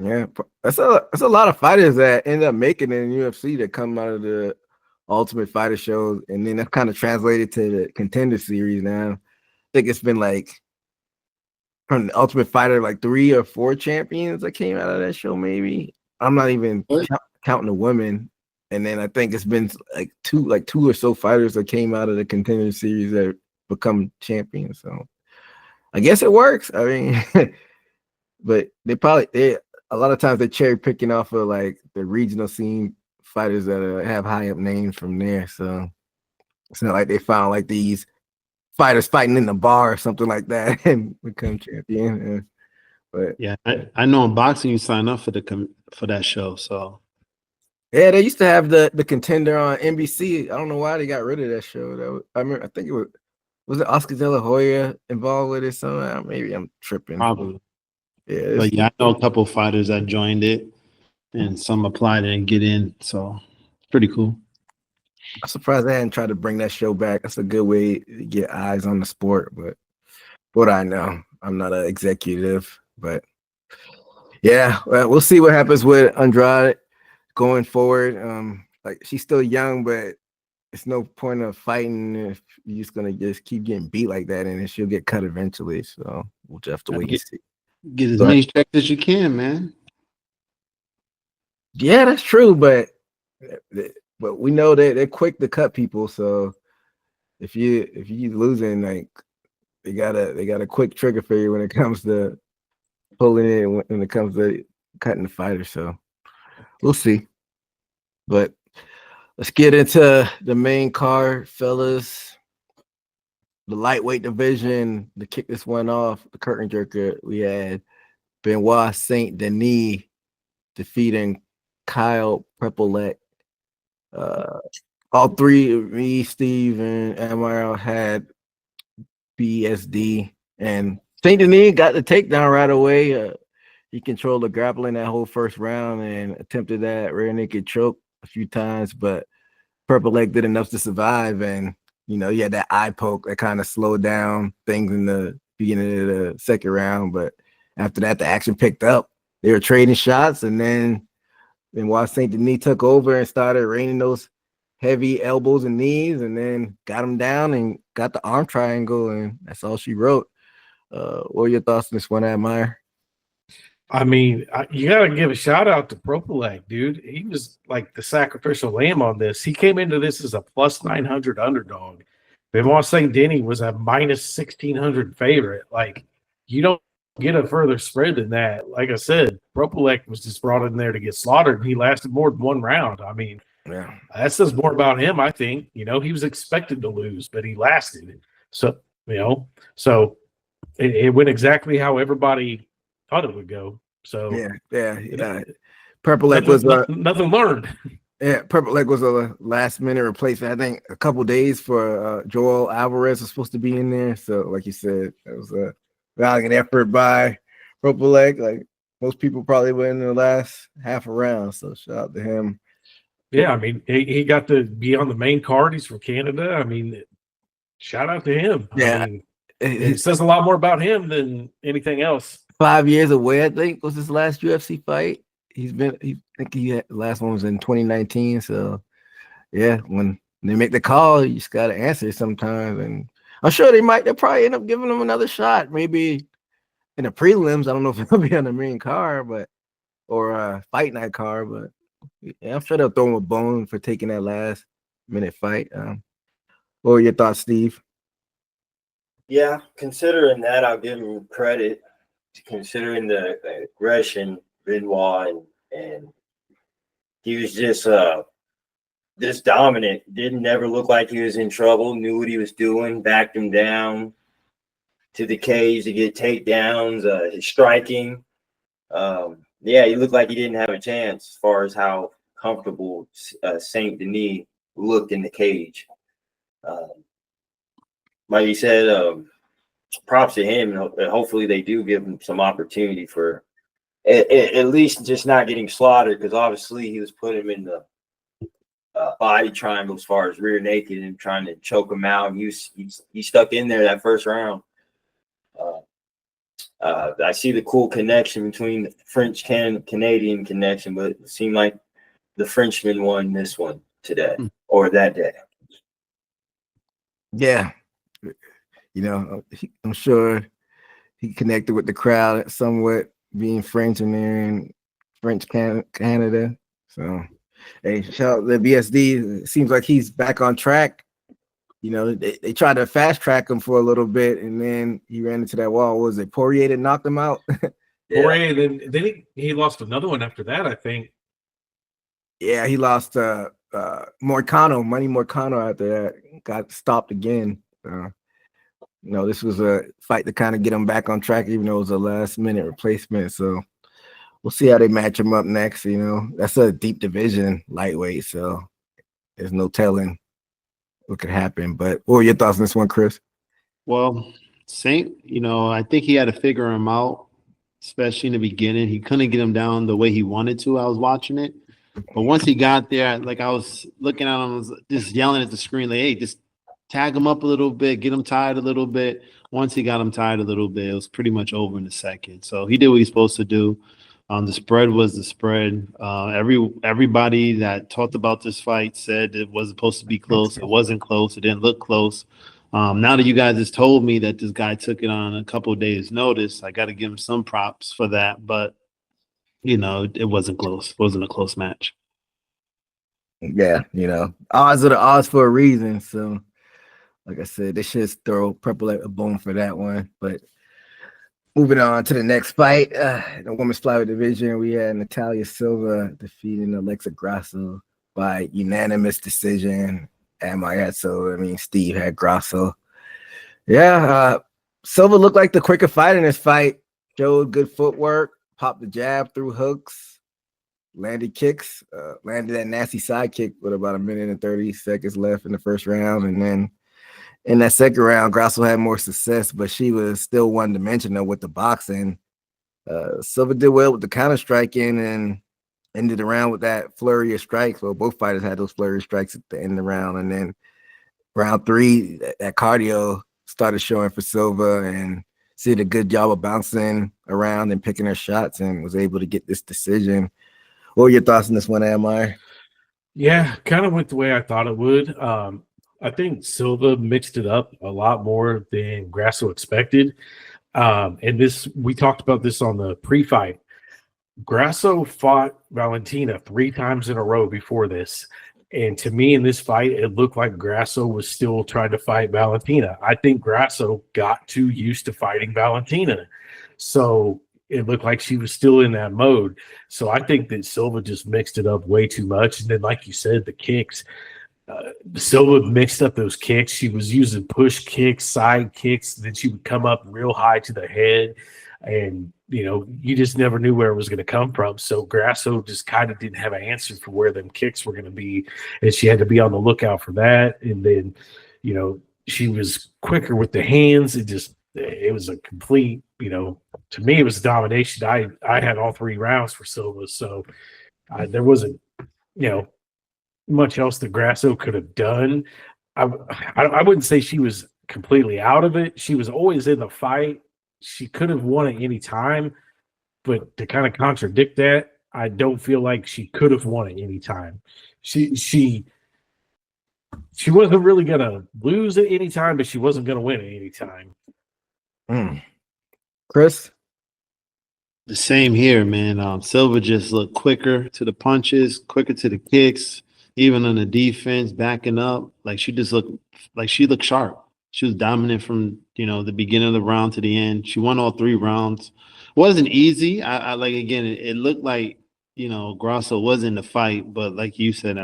Yeah, that's a lot of fighters that end up making it in UFC that come out of the Ultimate Fighter shows, and then that's kind of translated to the Contender Series now. I think it's been like from the Ultimate Fighter, like 3 or 4 champions that came out of that show. Maybe I'm not even counting the women, and then I think it's been like two or so fighters that came out of the Contender Series that become champions. So I guess it works. I mean, but they a lot of times they're cherry picking off of like the regional scene fighters that have high up names from there. So it's not like they found like these fighters fighting in the bar or something like that and become champion. But
Yeah, I know in boxing you sign up for that show. So
yeah, they used to have the Contender on NBC. I don't know why they got rid of that show. I remember. I think was it Oscar De La Hoya involved with it somehow. Maybe I'm tripping.
probably.
Yeah,
But yeah, I know a couple of fighters that joined it, and some applied and get in. So it's pretty cool.
I'm surprised they hadn't tried to bring that show back. That's a good way to get eyes on the sport. But what I know, I'm not an executive. But yeah, well, we'll see what happens with Andrade going forward. Like she's still young, but it's no point of fighting if you're just gonna just keep getting beat like that, and then she'll get cut eventually. So we'll just have to wait and see.
Get as many checks as you can, man.
Yeah, that's true, but we know that they're quick to cut people. So if you losing, like they got a quick trigger for you when it comes to pulling it, when it comes to cutting the fighter. So we'll see. But let's get into the main card, fellas. The lightweight division, to kick this one off, the curtain jerker, we had Benoit Saint Denis defeating Kyle Prepolek. All three, me, Steve, and Amaro had BSD, and Saint Denis got the takedown right away. He controlled the grappling that whole first round and attempted that rear naked choke a few times, but Prepolek did enough to survive. And he had that eye poke that kind of slowed down things in the beginning of the second round. But after that, the action picked up. They were trading shots, and then while Saint Denis took over and started raining those heavy elbows and knees, and then got him down and got the arm triangle, and that's all she wrote. What were your thoughts on this one, Admire?
I mean, you got to give a shout out to Propolek, dude. He was like the sacrificial lamb on this. He came into this as a plus 900 underdog. Benoit Saint Denis was a minus 1,600 favorite. Like, you don't get a further spread than that. Like I said, Propolek was just brought in there to get slaughtered, and he lasted more than one round. I mean,
yeah,
that says more about him, I think. He was expected to lose, but he lasted. So, it went exactly how everybody thought it would go. So
yeah. Prepolek was
nothing learned.
Yeah, Prepolek was a last minute replacement. I think a couple days for Joel Alvarez was supposed to be in there. So, like you said, it was a valiant effort by Prepolek. Like most people probably went in the last half a round. So, shout out to him.
Yeah, I mean, he got to be on the main card. He's from Canada. I mean, shout out to him.
Yeah,
I mean, it says a lot more about him than anything else.
5 years away, I think, was his last UFC fight. I think the last one was in 2019. So, yeah, when they make the call, you just got to answer sometimes. And I'm sure they'll probably end up giving him another shot, maybe in the prelims. I don't know if it'll be on the main card, or fight night card, but yeah, I'm sure they'll throw him a bone for taking that last minute fight. What were your thoughts, Steve?
Yeah, considering that, I'll give him credit. Considering the aggression, Benoit, and he was just dominant. Didn't never look like he was in trouble. Knew what he was doing. Backed him down to the cage to get takedowns. His striking. He looked like he didn't have a chance as far as how comfortable Saint Denis looked in the cage. Like you said, props to him, and hopefully they do give him some opportunity for at least just not getting slaughtered, because obviously he was putting him in the body triangle as far as rear naked and trying to choke him out. And he stuck in there that first round. I see the cool connection between the French Canadian connection, but it seemed like the Frenchman won this one today or that day.
Yeah, I'm sure he connected with the crowd somewhat, being French and then French Canada. So, hey, shout out the BSD. It seems like he's back on track. They tried to fast track him for a little bit, and then he ran into that wall. What was it Poirier that knocked him out?
Poirier, then he lost another one after that, I think.
Yeah, he lost Money Moicano after that. Got stopped again. This was a fight to kind of get him back on track, even though it was a last-minute replacement. So we'll see how they match him up next. That's a deep division, lightweight, so there's no telling what could happen. But what were your thoughts on this one, Chris?
Well, same. I think he had to figure him out, especially in the beginning. He couldn't get him down the way he wanted to. I was watching it. But once he got there, like I was looking at him, I was just yelling at the screen, like, hey, just tag him up a little bit, get him tired a little bit. Once he got him tired a little bit, it was pretty much over in a second. So he did what he's supposed to do. The spread was the spread. Everybody that talked about this fight said it was supposed to be close. It wasn't close. It didn't look close. Now that you guys just told me that this guy took it on a couple of days' notice, I got to give him some props for that. But, it wasn't close. It wasn't a close match.
Yeah, odds are the odds for a reason. So, like I said, they should throw Purple a bone for that one. But moving on to the next fight, the women's flyweight division, we had Natalia Silva defeating Alexa Grasso by unanimous decision. Steve had Grasso. Yeah, Silva looked like the quicker fight in this fight. Showed good footwork, popped the jab, threw hooks, landed kicks, landed that nasty side kick with about a minute and 30 seconds left in the first round. And then in that second round, Grasso had more success, but she was still one-dimensional with the boxing. Silva did well with the counter-striking and ended the round with that flurry of strikes. Well, both fighters had those flurry of strikes at the end of the round. And then round three, that cardio started showing for Silva, and she did a good job of bouncing around and picking her shots and was able to get this decision. What were your thoughts on this one, Amir?
Yeah, kind of went the way I thought it would. I think Silva mixed it up a lot more than Grasso expected. We talked about this on the pre-fight. Grasso fought Valentina 3 times in a row before this. And to me, in this fight, it looked like Grasso was still trying to fight Valentina. I think Grasso got too used to fighting Valentina. So it looked like she was still in that mode. So I think that Silva just mixed it up way too much. And then, like you said, the kicks. Silva mixed up those kicks. She was using push kicks, side kicks. Then she would come up real high to the head. And, you just never knew where it was going to come from. So Grasso just kind of didn't have an answer for where them kicks were going to be. And she had to be on the lookout for that. And then, she was quicker with the hands. It was a complete, to me, it was domination. I had all 3 rounds for Silva. So there wasn't, much else that Grasso could have done. I wouldn't say she was completely out of it. She was always in the fight. She could have won at any time, but to kind of contradict that, I don't feel like she could have won at any time. She wasn't really gonna lose at any time, but she wasn't gonna win at any time.
Chris?
The same here, man. Silva just looked quicker to the punches, quicker to the kicks, even on the defense, backing up. Like she looked sharp. She was dominant from the beginning of the round to the end. She won all 3 rounds. Wasn't easy. I like, again, it looked like Grasso was in the fight, but like you said,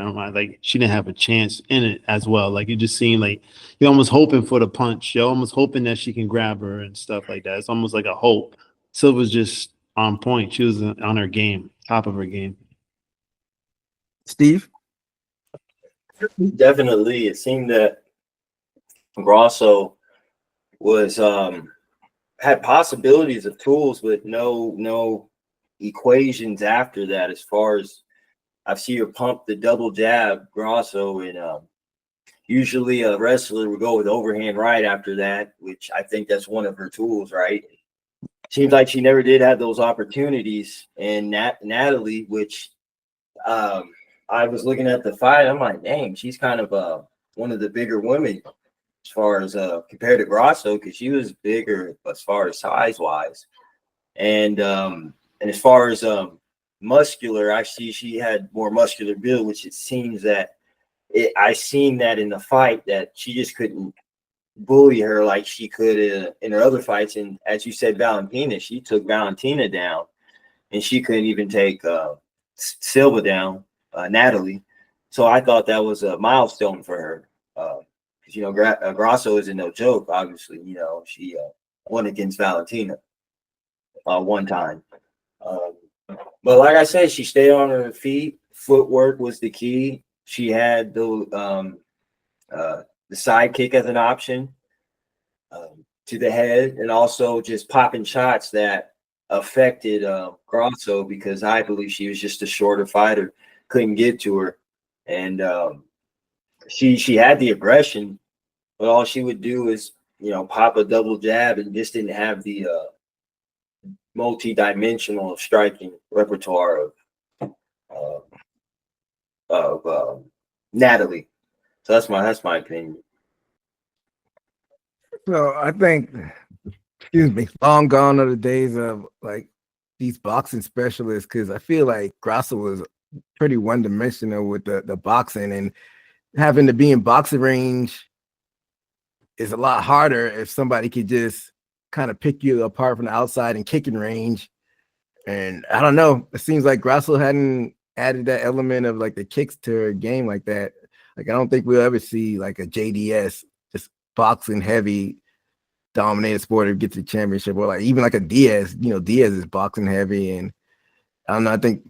she didn't have a chance in it as well. Like it just seemed like you're almost hoping for the punch. You're almost hoping that she can grab her and stuff like that. It's almost like a hope. Silva's just on point. She was on her game, top of her game.
Steve?
Definitely, it seemed that Grosso was had possibilities of tools, but no equations after that. As far as I've seen her pump the double jab, Grosso, and usually a wrestler would go with overhand right after that, which I think that's one of her tools, right? Seems like she never did have those opportunities. And Natalie, which I was looking at the fight, I'm like, dang, she's kind of one of the bigger women as far as compared to Grosso, because she was bigger as far as size wise. And as far as muscular, I see she had more muscular build, which it seems that I seen that in the fight that she just couldn't bully her like she could in her other fights. And as you said, Valentina, she took Valentina down, and she couldn't even take Silva down, Natalie. So I thought that was a milestone for her. Because, you know, Grasso isn't no joke, obviously. You know, she won against Valentina one time. But like I said, she stayed on her feet. Footwork was the key. She had the side kick as an option to the head, and also just popping shots that affected Grosso, because I believe she was just a shorter fighter, couldn't get to her. And she had the aggression, but all she would do is, you know, pop a double jab, and just didn't have the multi-dimensional striking repertoire of Natalie. So that's my opinion.
So I think, excuse me, long gone are the days of like these boxing specialists, because I feel like Grasso was pretty one-dimensional with the boxing, and having to be in boxing range is a lot harder if somebody could just kind of pick you apart from the outside and kicking range. And I don't know, it seems like Grasso hadn't added that element of like the kicks to her game like that. Like I don't think we'll ever see like a JDS just boxing heavy dominated sport or get to the championship, or like even like a Diaz. You know, Diaz is boxing heavy, and I don't know, I think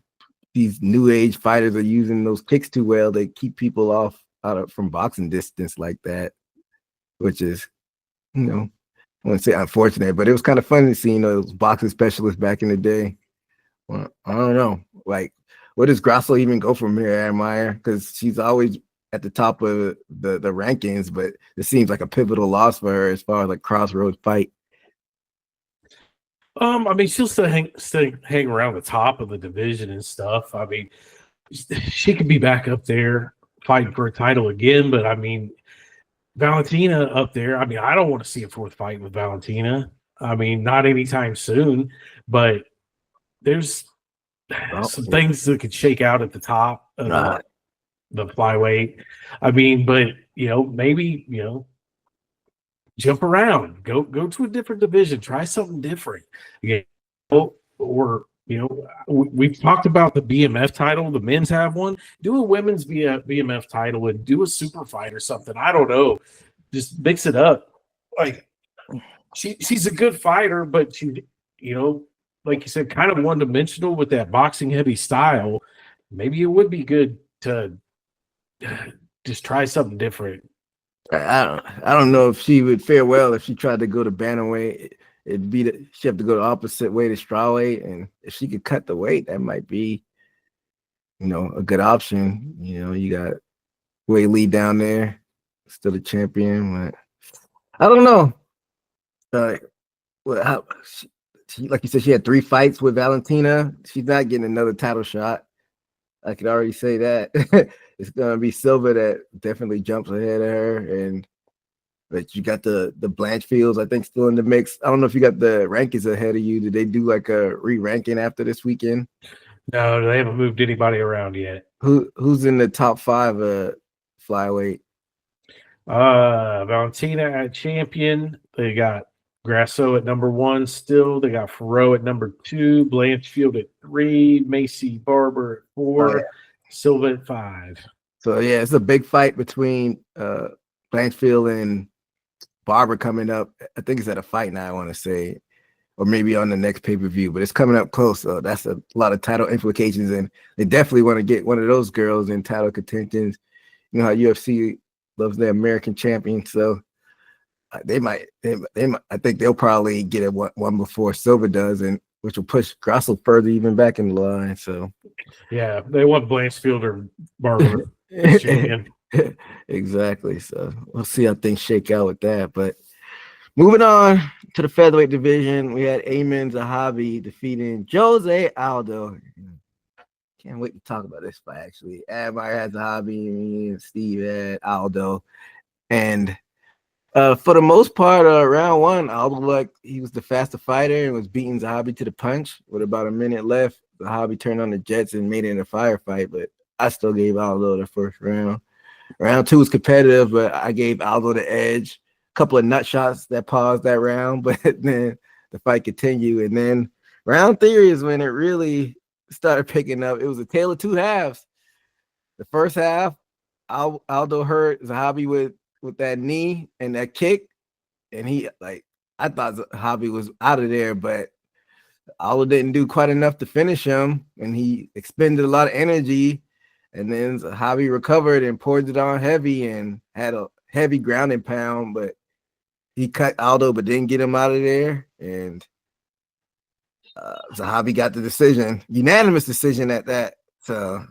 these new age fighters are using those kicks too well. They keep people off from boxing distance like that, which is, you know, I wouldn't say unfortunate, but it was kind of funny seeing those boxing specialists back in the day. Well, I don't know, like, where does Grasso even go from here, Admire? Because she's always at the top of the rankings, but it seems like a pivotal loss for her as far as like crossroads fight.
I mean, she'll still hang around the top of the division and stuff. I mean, she could be back up there fighting for a title again, but I mean, Valentina up there. I mean, I don't want to see a fourth fight with Valentina. I mean, not anytime soon, but there's some things that could shake out at the top of the flyweight. I mean, but you know, maybe, you know, jump around, go to a different division, try something different. You know, or you know, we've talked about the BMF title. The men's have one. Do a women's BMF title and do a super fight or something. I don't know. Just mix it up. Like she's a good fighter, but she, you know, like you said, kind of one dimensional with that boxing heavy style. Maybe it would be good to just try something different.
I don't know if she would fare well if she tried to go to bantamweight. She have to go the opposite way to strawweight, and if she could cut the weight, that might be, you know, a good option. You know, you got Wei Lee down there, still a champion, but I don't know. Like you said, she had 3 fights with Valentina. She's not getting another title shot. I could already say that. It's gonna be Silva that definitely jumps ahead of her, but you got the Blanchfields, I think, still in the mix. I don't know if you got the rankings ahead of you. Did they do like a re-ranking after this weekend?
No, they haven't moved anybody around yet.
Who's in the top 5 flyweight?
Valentina at champion. They got Grasso at number 1 still. They got Ferro at number 2, Blanchfield at 3, Macy Barber at 4, Silva at 5.
So yeah, it's a big fight between Blanchfield and Barber coming up. I think it's at a fight now, I want to say, or maybe on the next pay-per-view, but it's coming up close. So that's a lot of title implications, and they definitely want to get one of those girls in title contentions. You know how UFC loves their American champion, so they might. I think they'll probably get it one before Silva does, and which will push Grasso further even back in the line. So
Yeah, they want Blanchfield or Barber as champion.
Exactly. So we'll see how things shake out with that. But moving on to the featherweight division, we had Amin Zahabi defeating Jose Aldo. Can't wait to talk about this fight, actually. Everybody had Zahabi, me and Steve had Aldo. And for the most part, round one, Aldo looked like he was the faster fighter and was beating Zahabi to the punch with about a minute left. Zahabi turned on the jets and made it a firefight, but I still gave Aldo the first round. Round two was competitive, but I gave Aldo the edge. A couple of nut shots that paused that round, but then the fight continued. And then round three is when it really started picking up. It was a tale of two halves. The first half, Aldo hurt Zahabi with that knee and that kick. And I thought Zahabi was out of there, but Aldo didn't do quite enough to finish him. And he expended a lot of energy. And then Zahabi recovered and poured it on heavy and had a heavy ground and pound, but he cut Aldo but didn't get him out of there. And Zahabi got the decision, unanimous decision at that. So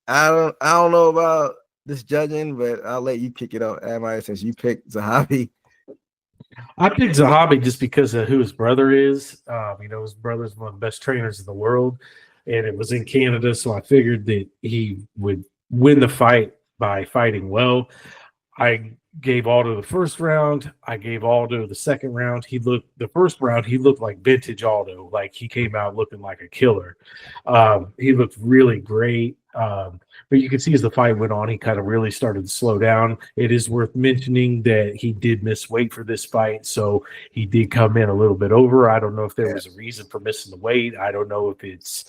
I don't know about this judging, but I'll let you kick it off, Amaya, since you picked Zahabi.
I picked Zahabi just because of who his brother is. His brother's one of the best trainers in the world. And it was in Canada, so I figured that he would win the fight by fighting well. I gave Aldo the first round. I gave Aldo the second round. The first round, he looked like vintage Aldo. Like he came out looking like a killer. He looked really great. But you can see as the fight went on, he kind of really started to slow down. It is worth mentioning that he did miss weight for this fight, so he did come in a little bit over. I don't know if there was a reason for missing the weight. I don't know if it's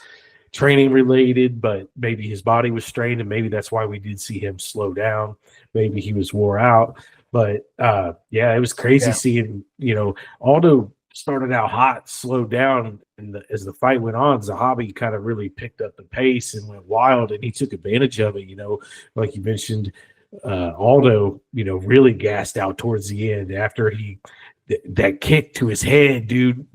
training related, but maybe his body was strained, and maybe that's why we did see him slow down. Maybe he was wore out. But it was crazy seeing, Aldo started out hot, slowed down, and as the fight went on, Zahabi kind of really picked up the pace and went wild, and he took advantage of it. Like you mentioned, Aldo, really gassed out towards the end after that kick to his head, dude.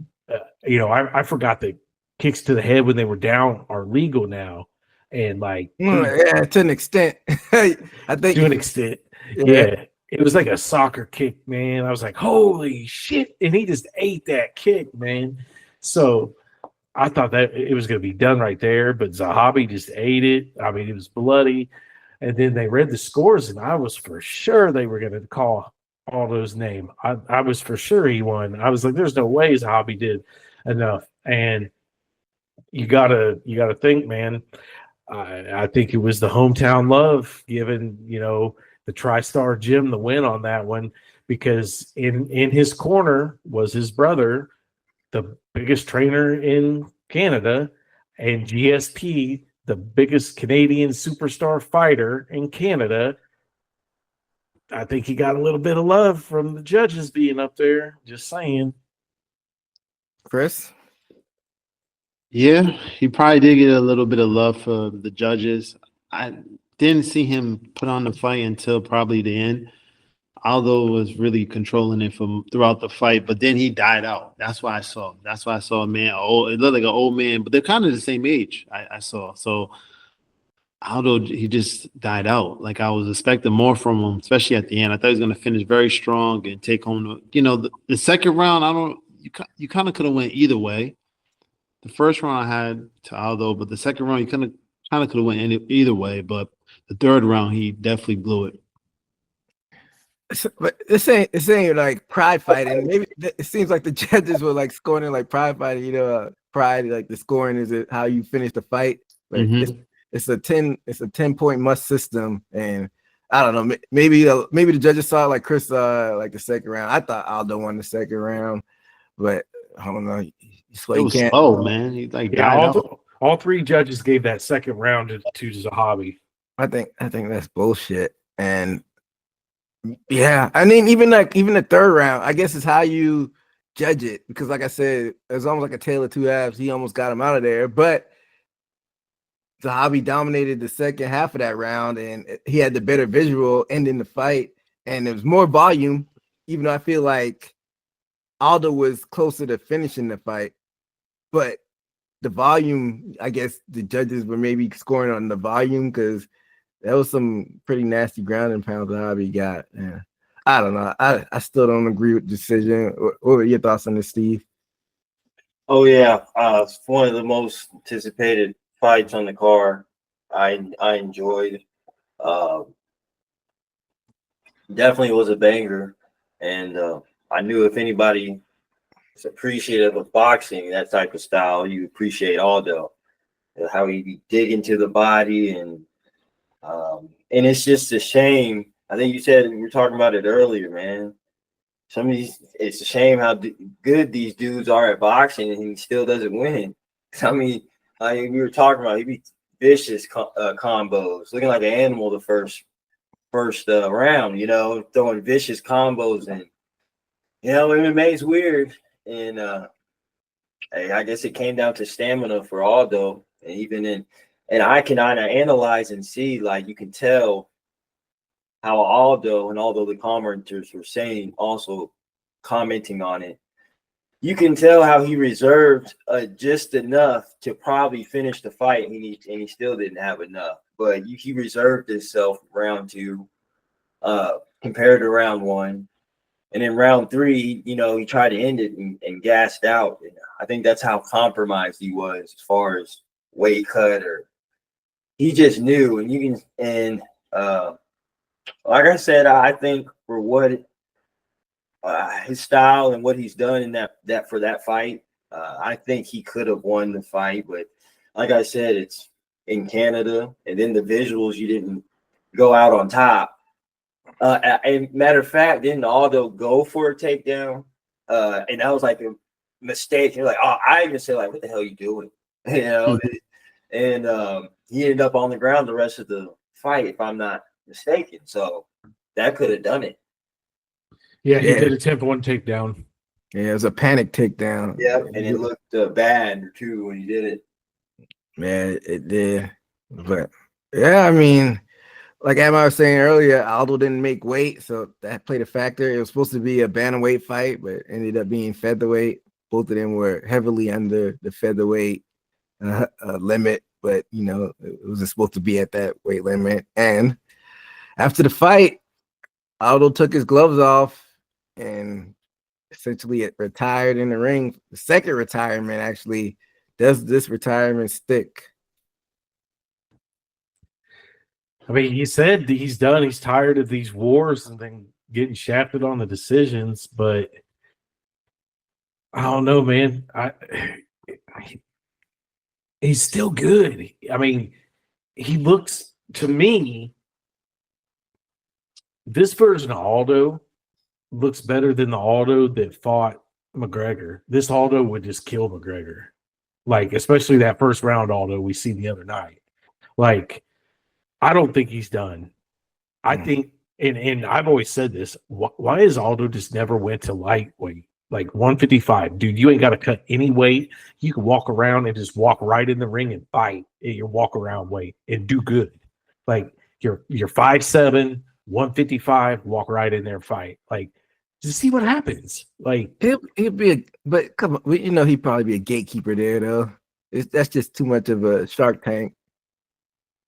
I forgot that kicks to the head when they were down are legal now, and
to an extent. I think
to an extent, yeah. It was like a soccer kick, man. I was like, holy shit. And he just ate that kick, man. So I thought that it was going to be done right there, but Zahabi just ate it. I mean, it was bloody. And then they read the scores, and I was for sure they were going to call Aldo's name. I was for sure he won. I was like, there's no way Zahabi did enough. And you gotta think, man. I think it was the hometown love given, the TriStar Gym the win on that one, because in his corner was his brother, the biggest trainer in Canada, and GSP, the biggest Canadian superstar fighter in Canada. I think he got a little bit of love from the judges being up there. Just saying.
Chris?
Yeah, he probably did get a little bit of love for the judges. I didn't see him put on the fight until probably the end. Aldo was really controlling it from throughout the fight, but then he died out. That's why I saw. A man. It looked like an old man, but they're kind of the same age. I saw. So Aldo, he just died out. Like I was expecting more from him, especially at the end. I thought he was going to finish very strong and take home. The second round. You kind of could have went either way. The first round I had to Aldo, but the second round you kind of could have went either way. But the third round he definitely blew it.
But this ain't like pride fighting. Maybe it seems like the judges were like scoring like pride fighting. Pride, like the scoring is it how you finish the fight. Like it's a 10-point must system, and I don't know. Maybe the judges saw it like Chris saw like the second round. I thought Aldo won the second round, but I don't know.
It was slow, man. He died out.
All three judges gave that second round to Zahabi.
I think that's bullshit. And yeah, I mean, even the third round, I guess is how you judge it, because like I said, it's almost like a tale of two halves. He almost got him out of there, but Zahabi dominated the second half of that round, and he had the better visual ending the fight, and there was more volume, even though I feel like Aldo was closer to finishing the fight. But the volume, I guess the judges were maybe scoring on the volume because that was some pretty nasty ground and pound Zahabi got. Yeah. I don't know. I still don't agree with the decision. What were your thoughts on this, Steve?
Oh yeah, it's one of the most anticipated fights on the card. I enjoyed. Definitely was a banger, and I knew if anybody is appreciative of boxing, that type of style, you appreciate Aldo. How he be digging to the body, and it's just a shame. I think you said we were talking about it earlier, man. Some of these, it's a shame how good these dudes are at boxing, and he still doesn't win. I mean, we were talking about he beat vicious combos, looking like an animal the first round. You know, throwing vicious combos, and MMA is weird, and hey, I guess it came down to stamina for Aldo, and I can analyze and see, like, you can tell how Aldo, and although the commenters were saying, also commenting on it, you can tell how he reserved just enough to probably finish the fight, and he still didn't have enough. But he reserved himself round 2 compared to round 1. And in round 3, he tried to end it and gassed out. And I think that's how compromised he was as far as weight cut, or he just knew. And like I said, I think for what his style and what he's done in that for that fight, I think he could have won the fight. But like I said, it's in Canada, and then the visuals, you didn't go out on top. And matter of fact, didn't Aldo go for a takedown? And that was like a mistake. You're like, oh, I even said, like, what the hell are you doing? And he ended up on the ground the rest of the fight, if I'm not mistaken. So that could have done it.
Yeah, he did attempt one takedown.
Yeah, it was a panic takedown.
Yeah, and it looked bad too when he did it.
Man, it did. But yeah, I mean, like Emma was saying earlier, Aldo didn't make weight, so that played a factor. It was supposed to be a bantamweight fight, but ended up being featherweight. Both of them were heavily under the featherweight limit, but it was supposed to be at that weight limit. And after the fight, Aldo took his gloves off and essentially retired in the ring. The second retirement, actually. Does this retirement stick?
I mean, he said that he's done. He's tired of these wars and then getting shafted on the decisions. But I don't know, man. He's still good. I mean, he looks, to me, this version of Aldo looks better than the Aldo that fought McGregor. This Aldo would just kill McGregor. Like, especially that first round Aldo we see the other night. Like, I don't think he's done. I think, and I've always said this, why is Aldo just never went to lightweight? Like 155. Dude, you ain't got to cut any weight. You can walk around and just walk right in the ring and fight at your walk around weight and do good. Like, you're 5'7", 155, walk right in there and fight. Like, just see what happens. Like,
he'll be but come on, he'd probably be a gatekeeper there though. That's just too much of a Shark Tank.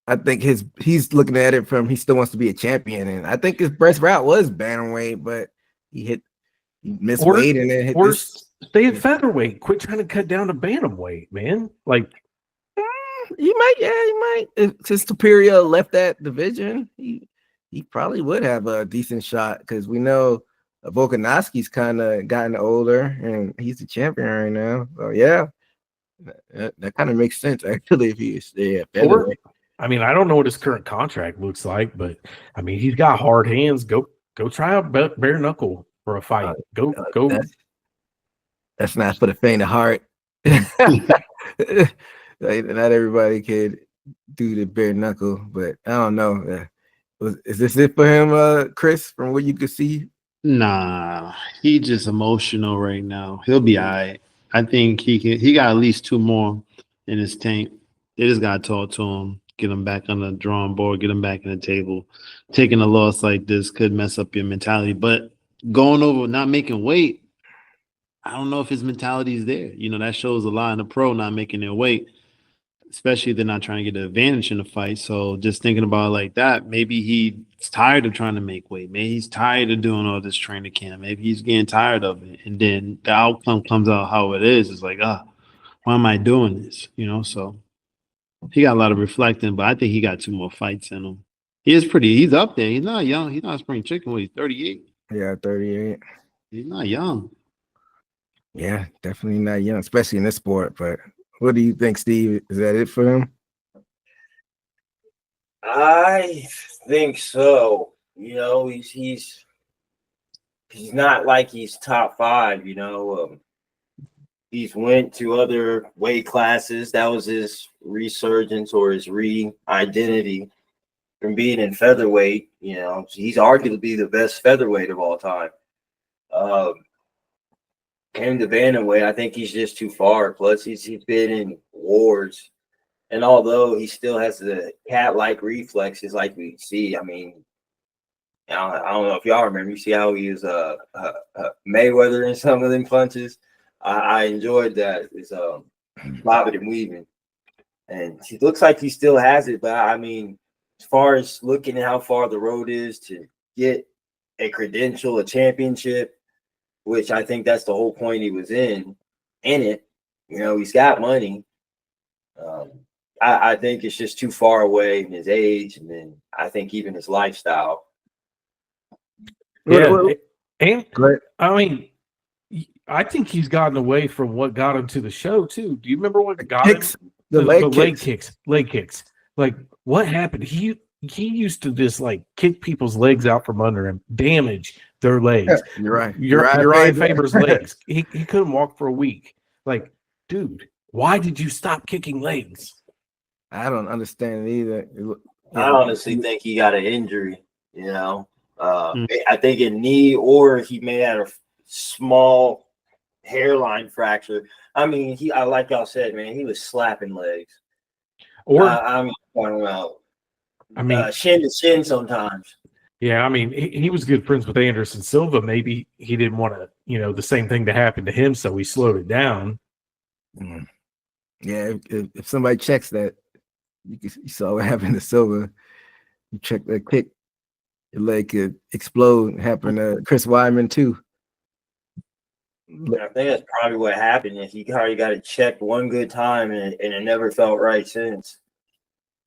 I think he's looking at it from, he still wants to be a champion, and I think his best route was bantamweight, but he missed weight and then hit this.
Stay at featherweight. Quit trying to cut down to bantamweight, man. Like,
he might. If his superior left that division, he probably would have a decent shot, because we know Volkanovski's kind of gotten older and he's the champion right now. So yeah, that kind of makes sense actually if he stay at featherweight.
I mean, I don't know what his current contract looks like, but I mean, he's got hard hands. Go try out bare knuckle for a fight. Go.
That's not for the faint of heart. Not everybody could do the bare knuckle, but I don't know. Is this it for him, Chris? From what you could see?
Nah, he just emotional right now. He'll be all right. I think he got at least 2 more in his tank. They just got to talk to him, get him back on the drawing board, get him back in the table. Taking a loss like this could mess up your mentality. But going over, not making weight, I don't know if his mentality is there. You know, that shows a lot in the pro not making their weight, especially if they're not trying to get an advantage in the fight. So just thinking about it like that, maybe he's tired of trying to make weight. Maybe he's tired of doing all this training camp. Maybe he's getting tired of it. And then the outcome comes out how it is. It's like, why am I doing this? You know, so he got a lot of reflecting, but I think he got 2 more fights in him. He's up there. He's not young. He's not a spring chicken. What, he's 38?
Yeah, 38.
He's not young.
Yeah, definitely not young, especially in this sport. But what do you think, Steve? Is that it for him?
I think so. You know, he's not like he's top 5. You know, he's went to other weight classes. That was his resurgence or his re-identity from being in featherweight. You know, he's arguably the best featherweight of all time. Came to bantamweight, I think he's just too far. Plus, he's been in wars, and although he still has the cat-like reflexes, like we see, I mean, I don't know if y'all remember. You see how he was Mayweather in some of them punches. I enjoyed that. It's bobbing and weaving, and he looks like he still has it. But I mean, as far as looking at how far the road is to get a credential, a championship, which I think that's the whole point he was in it. You know, he's got money. I think it's just too far away in his age, and then I think even his lifestyle.
Yeah, and
Great.
I mean, I think he's gotten away from what got him to the show too. Do you remember what got him?
The leg
kicks. Like what happened? He used to just like kick people's legs out from under him, damage their legs.
Yeah, you're right.
Uriah Faber's legs. He couldn't walk for a week. Like, dude, why did you stop kicking legs?
I don't understand it either.
I honestly think he got an injury. You know, I think a knee, or he may have a small hairline fracture. I mean, like y'all said, man, he was slapping legs.
Or
I'm talking about.
I mean,
shin to shin sometimes.
Yeah, I mean, he was good friends with Anderson Silva. Maybe he didn't want to, the same thing to happen to him, so he slowed it down.
Yeah, if somebody checks that, you saw what happened to Silva. You check that kick, your leg could explode. Happened to Chris Weidman too.
I think that's probably what happened. He probably got it checked one good time, and it never felt right since.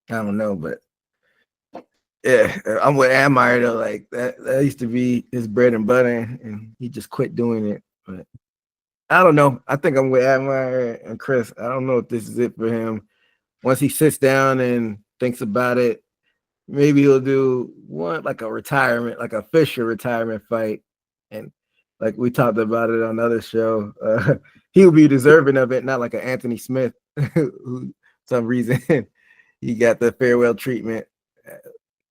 I don't know, but yeah, I'm with Admire though. Like that used to be his bread and butter, and he just quit doing it. But I don't know. I think I'm with Admire and Chris. I don't know if this is it for him. Once he sits down and thinks about it, maybe he'll do one like a retirement, like a Fisher retirement fight, and like we talked about it on another show, he'll be deserving of it. Not like an Anthony Smith, who for some reason he got the farewell treatment.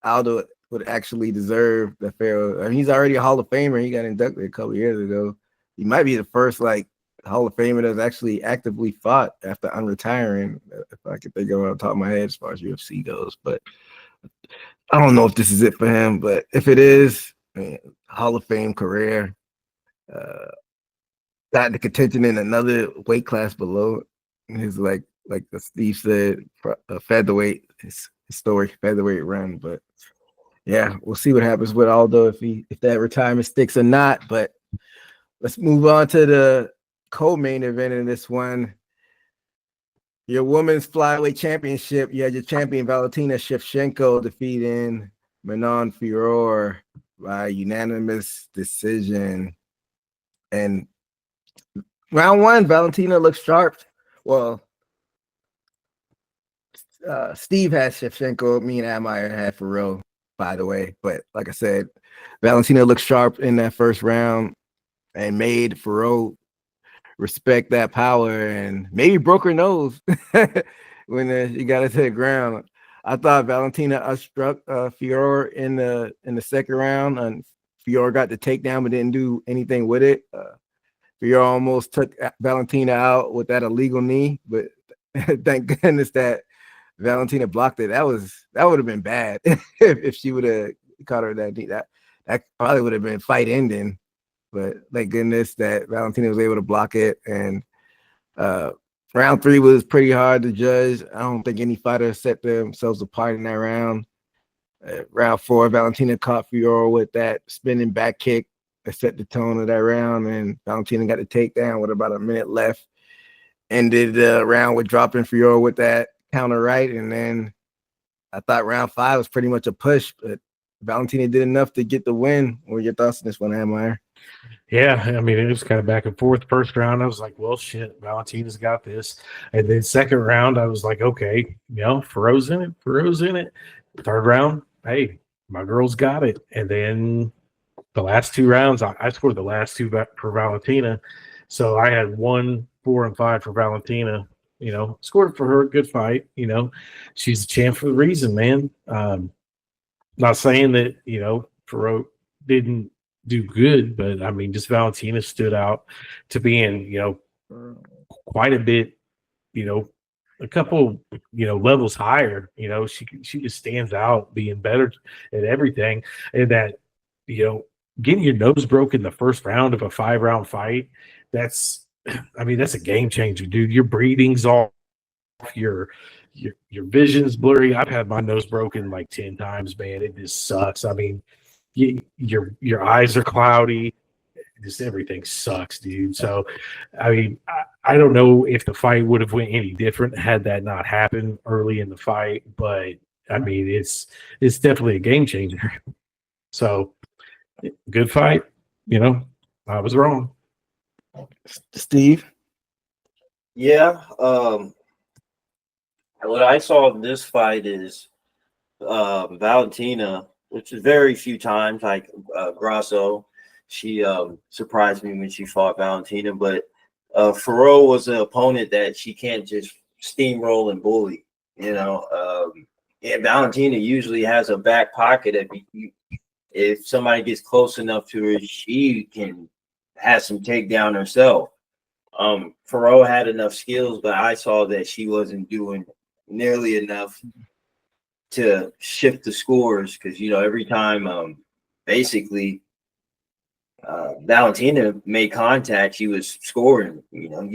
Aldo would actually deserve the farewell. I mean, he's already a Hall of Famer. He got inducted a couple years ago. He might be the first like Hall of Famer that's actually actively fought after unretiring, if I could think of it on top of my head as far as UFC goes. But I don't know if this is it for him. But if it is, Hall of Fame career, got into contention in another weight class below his like Steve said, featherweight, his historic featherweight run. But yeah, we'll see what happens with Aldo if that retirement sticks or not. But let's move on to the co-main event in this one. Your women's flyweight championship. You had your champion Valentina Shevchenko defeating Manon Fiorot by unanimous decision. And round one, Valentina looks sharp. Well, Steve has Shevchenko. Me and Admire had Fiorot, by the way. But like I said, Valentina looked sharp in that first round and made Fiorot respect that power and maybe broke her nose when she got it to the ground. I thought Valentina struck Fiorot in the second round, and Fiorot got the takedown but didn't do anything with it. Fiorot almost took Valentina out with that illegal knee, but thank goodness that Valentina blocked it. That would have been bad if she would have caught her that knee. That probably would have been fight ending. But thank goodness that Valentina was able to block it. And round 3 was pretty hard to judge. I don't think any fighter set themselves apart in that round. Round 4, Valentina caught Fiora with that spinning back kick that set the tone of that round, and Valentina got the takedown with about a minute left. Ended the round with dropping Fiora with that counter right, and then I thought round 5 was pretty much a push, but Valentina did enough to get the win. What are your thoughts on this one, Haymaker?
Yeah, I mean, it was kind of back and forth. First round, I was like, well, shit, Valentina's got this. And then second round, I was like, okay, Ferro's in it. Third round, hey, my girl's got it. And then the last 2 rounds, I scored the last 2 for Valentina. So I had 1, 4, and 5 for Valentina. Scored for her, good fight. She's a champ for a reason, man. Not saying that, Ferro didn't do good, but I mean, just Valentina stood out to being, quite a bit, a couple, levels higher. She just stands out being better at everything. And that, getting your nose broken the first round of a 5-round fight, that's a game changer, dude. Your breathing's off, your vision's blurry. I've had my nose broken like 10 times, man. It just sucks. I mean, your eyes are cloudy. Just everything sucks, dude. So, I mean, I don't know if the fight would have went any different had that not happened early in the fight, but I mean, it's definitely a game changer. So, good fight. I was wrong.
Steve?
Yeah. What I saw in this fight is Valentina, which is very few times, like Grasso, she surprised me when she fought Valentina, but Ferro was an opponent that she can't just steamroll and bully, and Valentina usually has a back pocket. If somebody gets close enough to her, she can have some takedown herself. Ferro had enough skills, but I saw that she wasn't doing nearly enough to shift the scores, because every time basically Valentina made contact, she was scoring.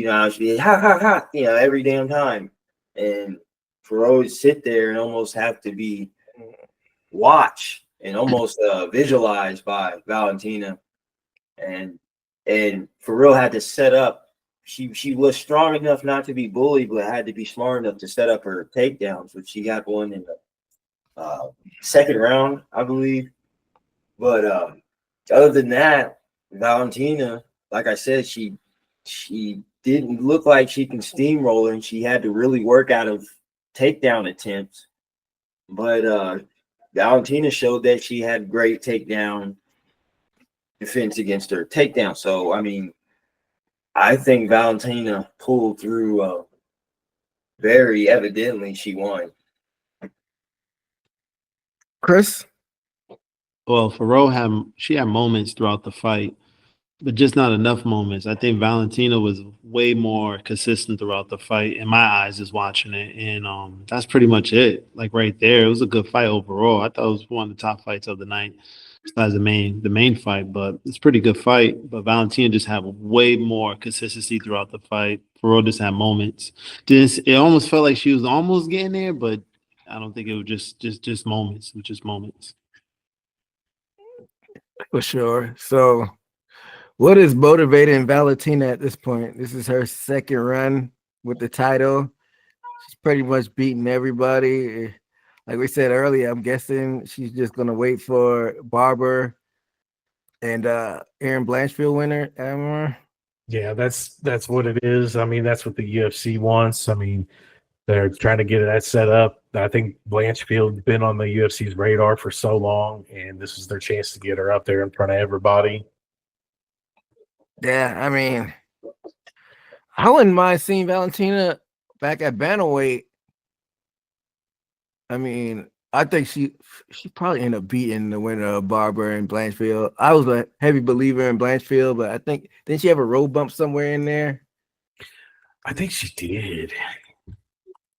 How she ha ha ha, every damn time, and Ferro would sit there and almost have to be watched and almost visualized by Valentina, and Ferro had to set up. She was strong enough not to be bullied, but had to be smart enough to set up her takedowns, which she got one in the second round, I believe. But other than that, Valentina, like I said, she didn't look like she can steamroll her, and she had to really work out of takedown attempts. But Valentina showed that she had great takedown defense against her takedown. So, I mean, I think Valentina pulled through very evidently. She won.
Chris?
Well, Ferro she had moments throughout the fight, but just not enough moments. I think Valentina was way more consistent throughout the fight in my eyes, just watching it. And that's pretty much it. Like right there, it was a good fight overall. I thought it was one of the top fights of the night, besides the main fight. But it's a pretty good fight. But Valentina just had way more consistency throughout the fight. Ferro just had moments. It almost felt like she was almost getting there, but I don't think it was just moments. It was just moments.
For sure. So, what is motivating Valentina at this point? This is her second run with the title. She's pretty much beating everybody. Like we said earlier, I'm guessing she's just going to wait for Barber and Aaron Blanchfield winner.
Yeah, that's what it is. I mean, that's what the UFC wants. I mean, they're trying to get that set up. I think Blanchfield's been on the UFC's radar for so long, and this is their chance to get her up there in front of everybody.
Yeah, I mean, I wouldn't mind seeing Valentina back at bantamweight. I mean, I think she probably end up beating the winner of Barber and Blanchfield. I was a heavy believer in Blanchfield, but I think didn't she have a road bump somewhere in there?
I think she did.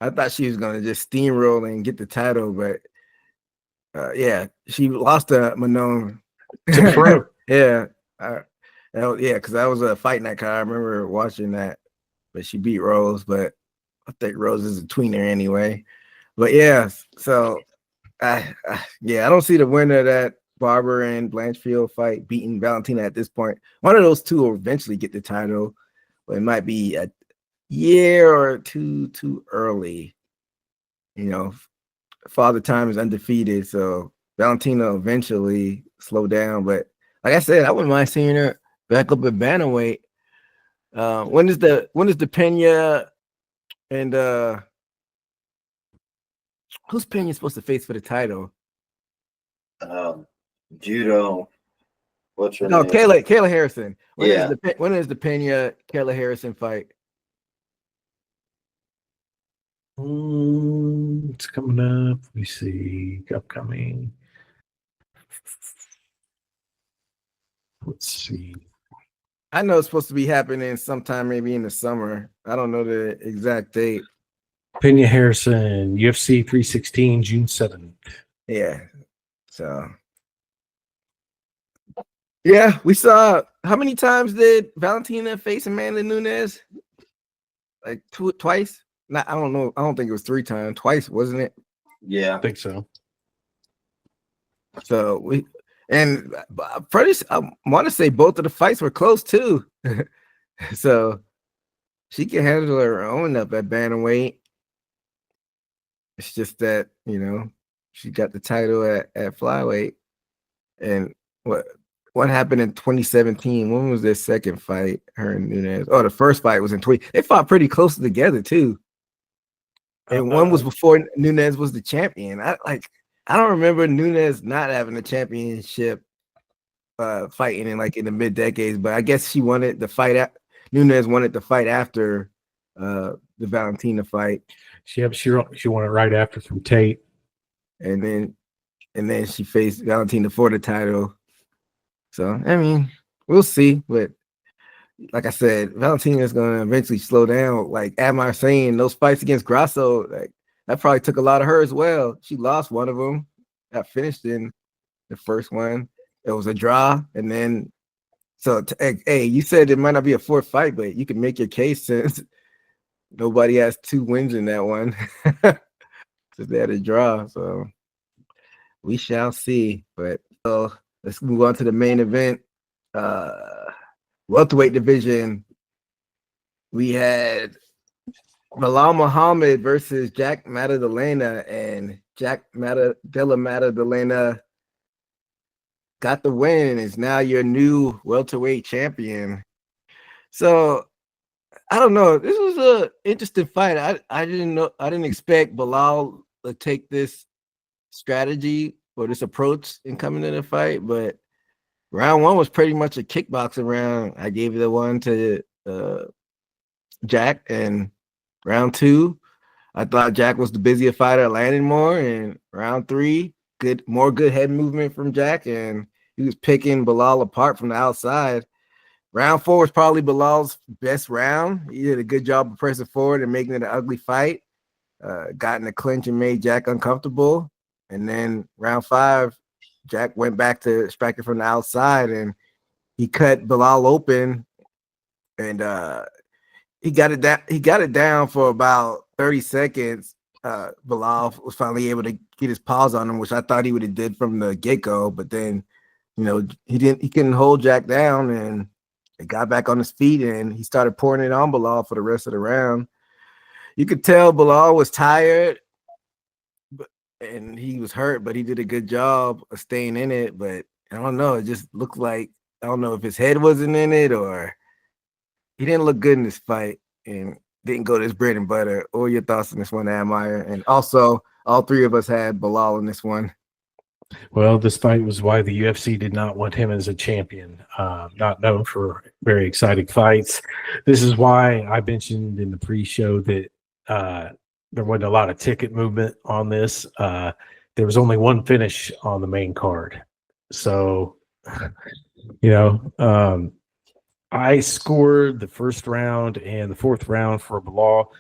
I thought she was gonna just steamroll and get the title, but yeah, she lost to Manon.
To Pro.
Yeah, yeah, because that was a fight night card. I remember watching that, but she beat Rose. But I think Rose is a tweener anyway. But yeah, so yeah, I don't see the winner of that Barber and Blanchfield fight beating Valentina at this point. One of those two will eventually get the title, but it might be a year or two too early. You know, Father Time is undefeated, so Valentina eventually slow down. But like I said, I wouldn't mind seeing her back up at bantamweight. When is the Pena and who's Pena supposed to face for the title?
Judo. What's her
No,
name?
Kayla Harrison. When
Yeah.
is the Pena Kayla Harrison fight?
It's coming up. Let me see. Upcoming. Let's see.
I know it's supposed to be happening sometime maybe in the summer. I don't know the exact date.
Pena Harrison, UFC 316, June 7th.
Yeah. So yeah, we saw how many times did Valentina face Amanda Nunes? Like twice? Not, I don't know. I don't think it was 3 times. Twice, wasn't it?
Yeah.
I think so.
So we and I want to say both of the fights were close too. So she can handle her own up at bantamweight. It's just that, she got the title at flyweight. And what happened in 2017? When was their second fight? Her and Nunes. Oh, the first fight was in 20. They fought pretty close together too. And one was before Nunes was the champion. I don't remember Nunes not having a championship fighting in the mid decades, but I guess she wanted the fight. Nunes wanted to fight after the Valentina fight.
She won it right after from Tate,
and then she faced Valentina for the title. So I mean, we'll see. But like I said, Valentina is going to eventually slow down. Like Admire saying, those fights against Grasso, that probably took a lot of her as well. She lost one of them. Got finished in the first one. It was a draw, and then hey, you said it might not be a fourth fight, but you can make your case since nobody has 2 wins in that one. Since they had a draw, so we shall see. But let's move on to the main event. Welterweight division. We had Bilal Muhammad versus Jack Maddalena, and Della Maddalena got the win and is now your new welterweight champion. So I don't know. This was an interesting fight. I didn't expect Bilal to take this strategy or this approach in coming to the fight, but round 1 was pretty much a kickboxing round. I gave the one to Jack, and round 2, I thought Jack was the busier fighter, landing more. And round 3, more good head movement from Jack, and he was picking Bilal apart from the outside. Round 4 was probably Bilal's best round. He did a good job of pressing forward and making it an ugly fight. Got in the clinch and made Jack uncomfortable. And then round 5, Jack went back to striking from the outside, and he cut Bilal open, and he got it down for about 30 seconds. Bilal was finally able to get his paws on him, which I thought he would have did from the get-go, but then he couldn't hold Jack down, and it got back on his feet, and he started pouring it on Bilal for the rest of the round. You could tell Bilal was tired, and he was hurt, but he did a good job of staying in it. But I don't know, it just looked like, I don't know if his head wasn't in it or he didn't look good in this fight and didn't go to his bread and butter. What were your thoughts on this one, Admire? And also, all 3 of us had Bilal in this one.
Well, this fight was why the UFC did not want him as a champion. Not known for very exciting fights. This is why I mentioned in the pre-show that there wasn't a lot of ticket movement on this. There was only one finish on the main card. So, I scored the first round and the 4th round for Bilal.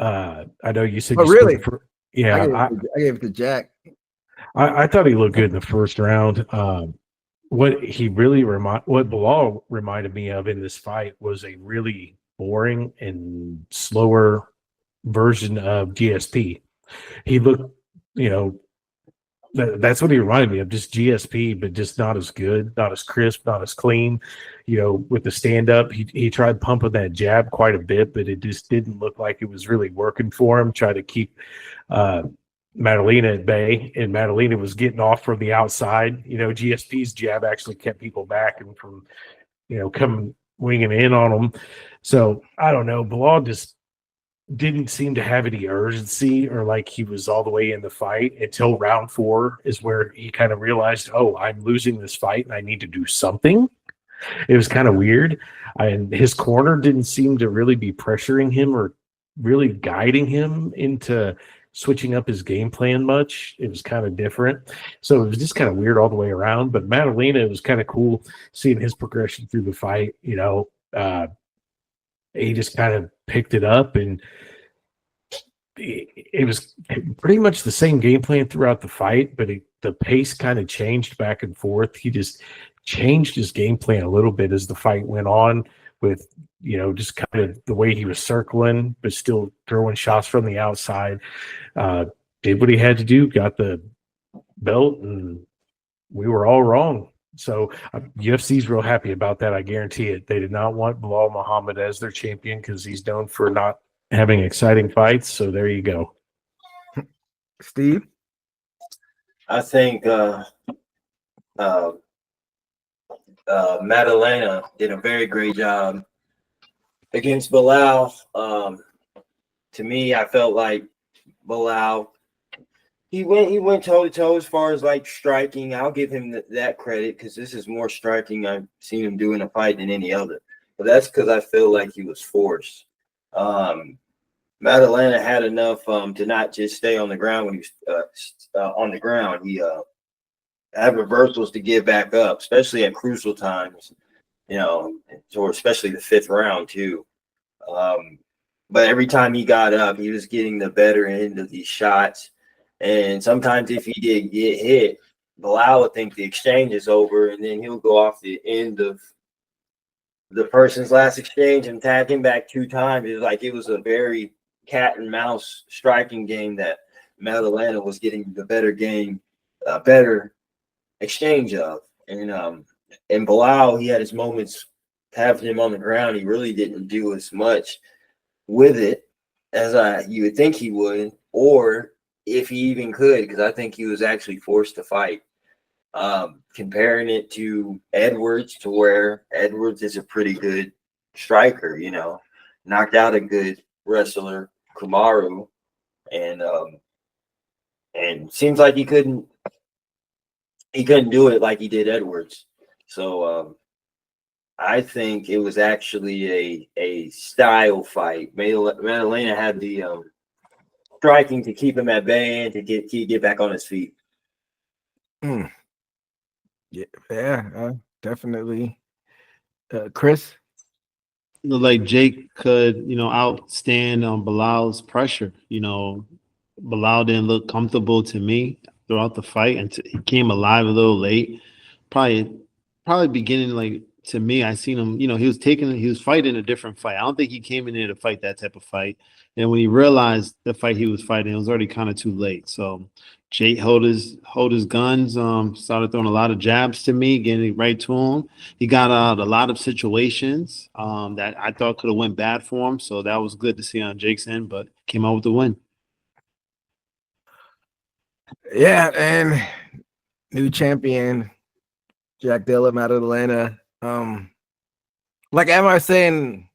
I know you said
Oh,
you spoke
really?
for,
I
yeah.
gave it to Jack.
I thought he looked good in the first round. What Bilal reminded me of in this fight was a really boring and slower version of GSP. He looked, you know, that's what he reminded me of, just GSP, but just not as good, not as crisp, not as clean. With the stand up, he tried pumping that jab quite a bit, but it just didn't look like it was really working for him. Tried to keep Maddalena at bay, and Maddalena was getting off from the outside. GSP's jab actually kept people back and from, coming winging in on them. So I don't know. Bilal just didn't seem to have any urgency or like he was all the way in the fight until round 4 is where he kind of realized, oh, I'm losing this fight and I need to do something. It was kind of weird. And his corner didn't seem to really be pressuring him or really guiding him into switching up his game plan much. It was kind of different. So it was just kind of weird all the way around. But Maddalena, it was kind of cool seeing his progression through the fight. He just kind of picked it up, and it was pretty much the same game plan throughout the fight, but the pace kind of changed back and forth. He just changed his game plan a little bit as the fight went on with, just kind of the way he was circling, but still throwing shots from the outside. Did what he had to do, got the belt, and we were all wrong. So UFC's real happy about that. I guarantee it. They did not want Bilal Muhammad as their champion because he's known for not having exciting fights. So there you go.
Steve?
I think Maddalena did a very great job against Bilal. To me, I felt like Bilal, he went toe to toe as far as like striking. I'll give him that credit because this is more striking I've seen him do in a fight than any other. But that's because I feel like he was forced. Maddalena had enough to not just stay on the ground when he was on the ground. He had reversals to get back up, especially at crucial times, or especially the 5th round too. But every time he got up, he was getting the better end of these shots. And sometimes if he did get hit, Bilal would think the exchange is over, and then he'll go off the end of the person's last exchange and tag him back 2 times. It was a very cat and mouse striking game that Maddalena was getting the better game, better exchange of. And Bilal, he had his moments having him on the ground. He really didn't do as much with it as you would think he would, or if he even could, because I think he was actually forced to fight. Comparing it to Edwards, to where Edwards is a pretty good striker, knocked out a good wrestler, Kamaru, and seems like he couldn't do it like he did Edwards. So I think it was actually a style fight. Maddalena had the striking to keep him at bay and to get back on his feet.
Yeah, definitely. Chris?
Looked like Jake could, outstand Bilal's pressure. Bilal didn't look comfortable to me throughout the fight, and he came alive a little late. Probably beginning, like, to me, I seen him, he was fighting a different fight. I don't think he came in there to fight that type of fight. And when he realized the fight he was fighting, it was already kind of too late. So Jake hold his guns, started throwing a lot of jabs to me, getting right to him. He got out a lot of situations that I thought could have went bad for him. So that was good to see on Jake's end, but came out with the win.
Yeah, and new champion, Jack Della, Maddalena. Like am I saying,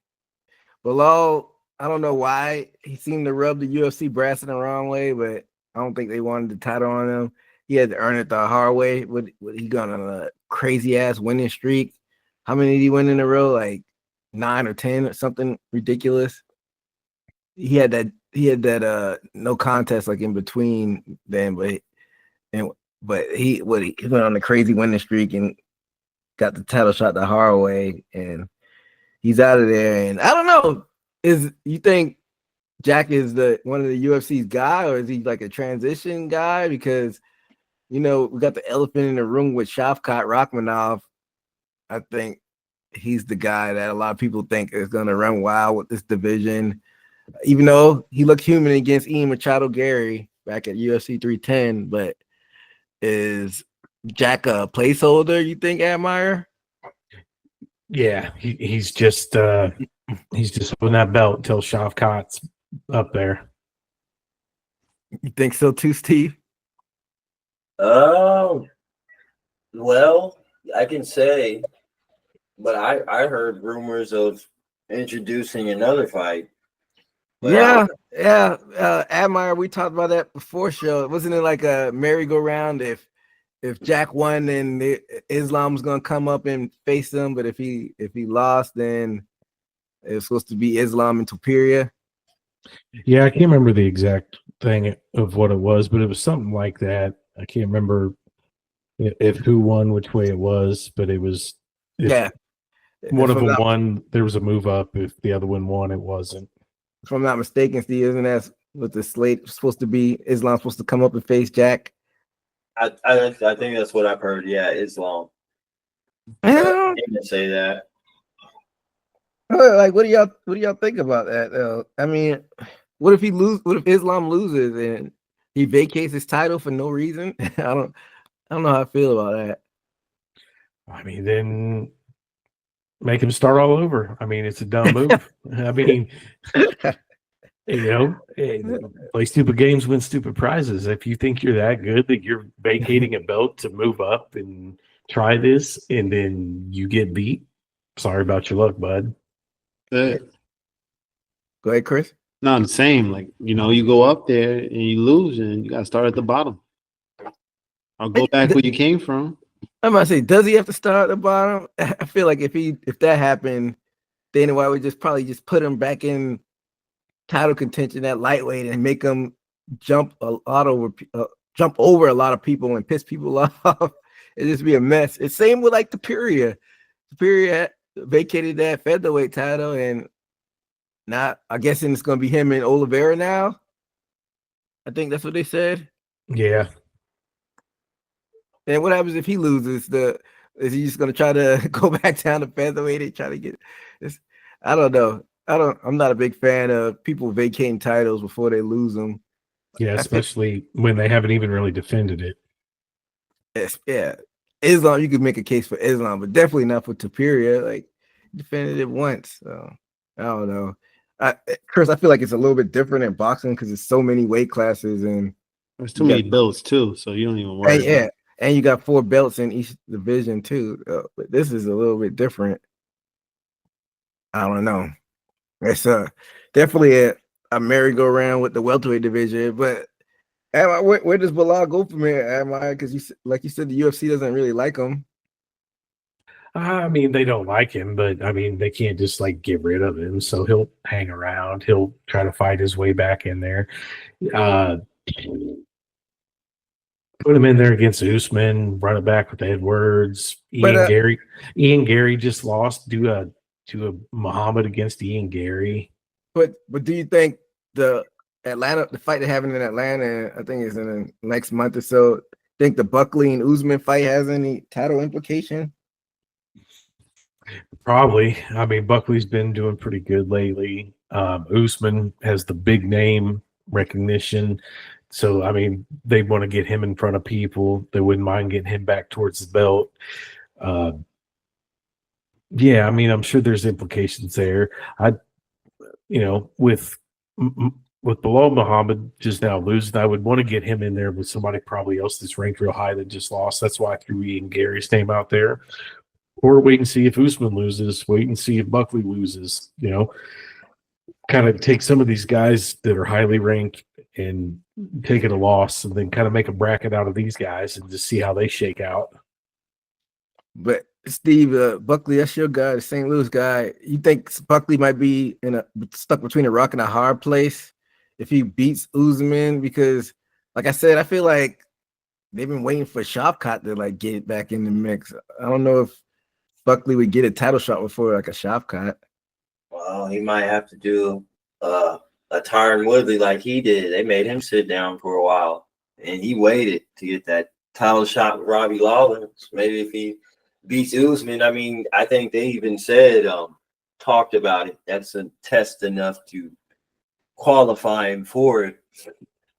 Bilal, I don't know why he seemed to rub the UFC brass in the wrong way, but I don't think they wanted the title on him. He had to earn it the hard way. What he gone on a crazy ass winning streak? How many did he win in a row? Like 9 or 10 or something ridiculous. He had that no contest like in between then, but he went on a crazy winning streak and got the title shot the hard way, and he's out of there. And I don't know, you think Jack is the one of the UFC's guy, or is he like a transition guy? Because we got the elephant in the room with Shavkat Rakhmonov. I think he's the guy that a lot of people think is going to run wild with this division, even though he looked human against Ian Machado Gary back at UFC 310. But is Jack a placeholder, you think, Admire?
Yeah, he's just holding that belt until Shavkat's up there.
You think so too, Steve?
Well, I can say, but I heard rumors of introducing another fight. But
Yeah. Admire, we talked about that before show. Wasn't it like a merry-go-round? If Jack won, then Islam was gonna come up and face him, but if he lost, then it was supposed to be Islam and Topuria.
Yeah, I can't remember the exact thing of what it was, but it was something like that. I can't remember if who won, which way it was, but it was.
Yeah.
One of them won, there was a move up. If the other one won, it wasn't.
If I'm not mistaken, Steve, isn't that what the slate supposed to be? Islam supposed to come up and face Jack?
I think that's what I've heard. Yeah, Islam.
I
didn't say that.
Like, what do y'all think about that though? I mean, what if Islam loses and he vacates his title for no reason? I don't know how I feel about that.
I mean, then make him start all over. I mean, it's a dumb move. I mean, play stupid games, win stupid prizes. If you think you're that good that you're vacating a belt to move up and try this, and then you get beat, sorry about your luck, bud.
Go ahead, Chris.
Not the same. Like, you go up there and you lose, and you got to start at the bottom. I'll go back where you came from.
I'm about to say, does he have to start at the bottom? I feel like if that happened, Dana White would just put him back in title contention at lightweight and make him jump over a lot of people and piss people off. It'd just be a mess. It's same with like Topuria. Topuria vacated that featherweight title, and now I guessing it's gonna be him and Oliveira now. I think that's what they said.
Yeah.
And what happens if he loses? Is he just gonna try to go back down to featherweight and try to get this? I don't know. I'm not a big fan of people vacating titles before they lose them.
Yeah, especially when they haven't even really defended it.
Yeah. Islam, you could make a case for Islam, but definitely not for Topuria. Like, defended it once. So I don't know. Chris, I feel like it's a little bit different in boxing because there's so many weight classes and
there's too many belts too, so you don't even worry.
Yeah, and you got 4 belts in each division too. But this is a little bit different. I don't know. It's definitely a merry-go-round with the welterweight division, but where does Bilal go from here? Because like you said, the UFC doesn't really like him.
I mean, they don't like him, but I mean, they can't just like get rid of him. So he'll hang around. He'll try to fight his way back in there. Put him in there against Usman, run it back with Edwards. Ian Gary just lost to a Muhammad against Ian Gary.
But do you think the fight they're having in Atlanta, I think is in the next month or so, think the Buckley and Usman fight has any title implication?
Probably. I mean, Buckley's been doing pretty good lately. Usman has the big name recognition. So, I mean, they want to get him in front of people. They wouldn't mind getting him back towards the belt. Yeah, I mean, I'm sure there's implications there. With Bilal Muhammad just now losing, I would want to get him in there with somebody probably else that's ranked real high that just lost. That's why I threw Ian Gary's name out there. Or wait and see if Usman loses. Wait and see if Buckley loses. Kind of take some of these guys that are highly ranked and take it a loss, and then kind of make a bracket out of these guys and just see how they shake out.
But Steve, Buckley, that's your guy, the St. Louis guy. You think Buckley might be stuck between a rock and a hard place if he beats Usman? Because, like I said, I feel like they've been waiting for Shavkat to like get back in the mix. I don't know if Buckley would get a title shot before like a Shavkat.
Well, he might have to do a a Tyron Woodley like he did. They made him sit down for a while, and he waited to get that title shot with Robbie Lawler. Maybe if he beats Usman, I mean, I think they even said, talked about it. That's a test enough to qualify him for it.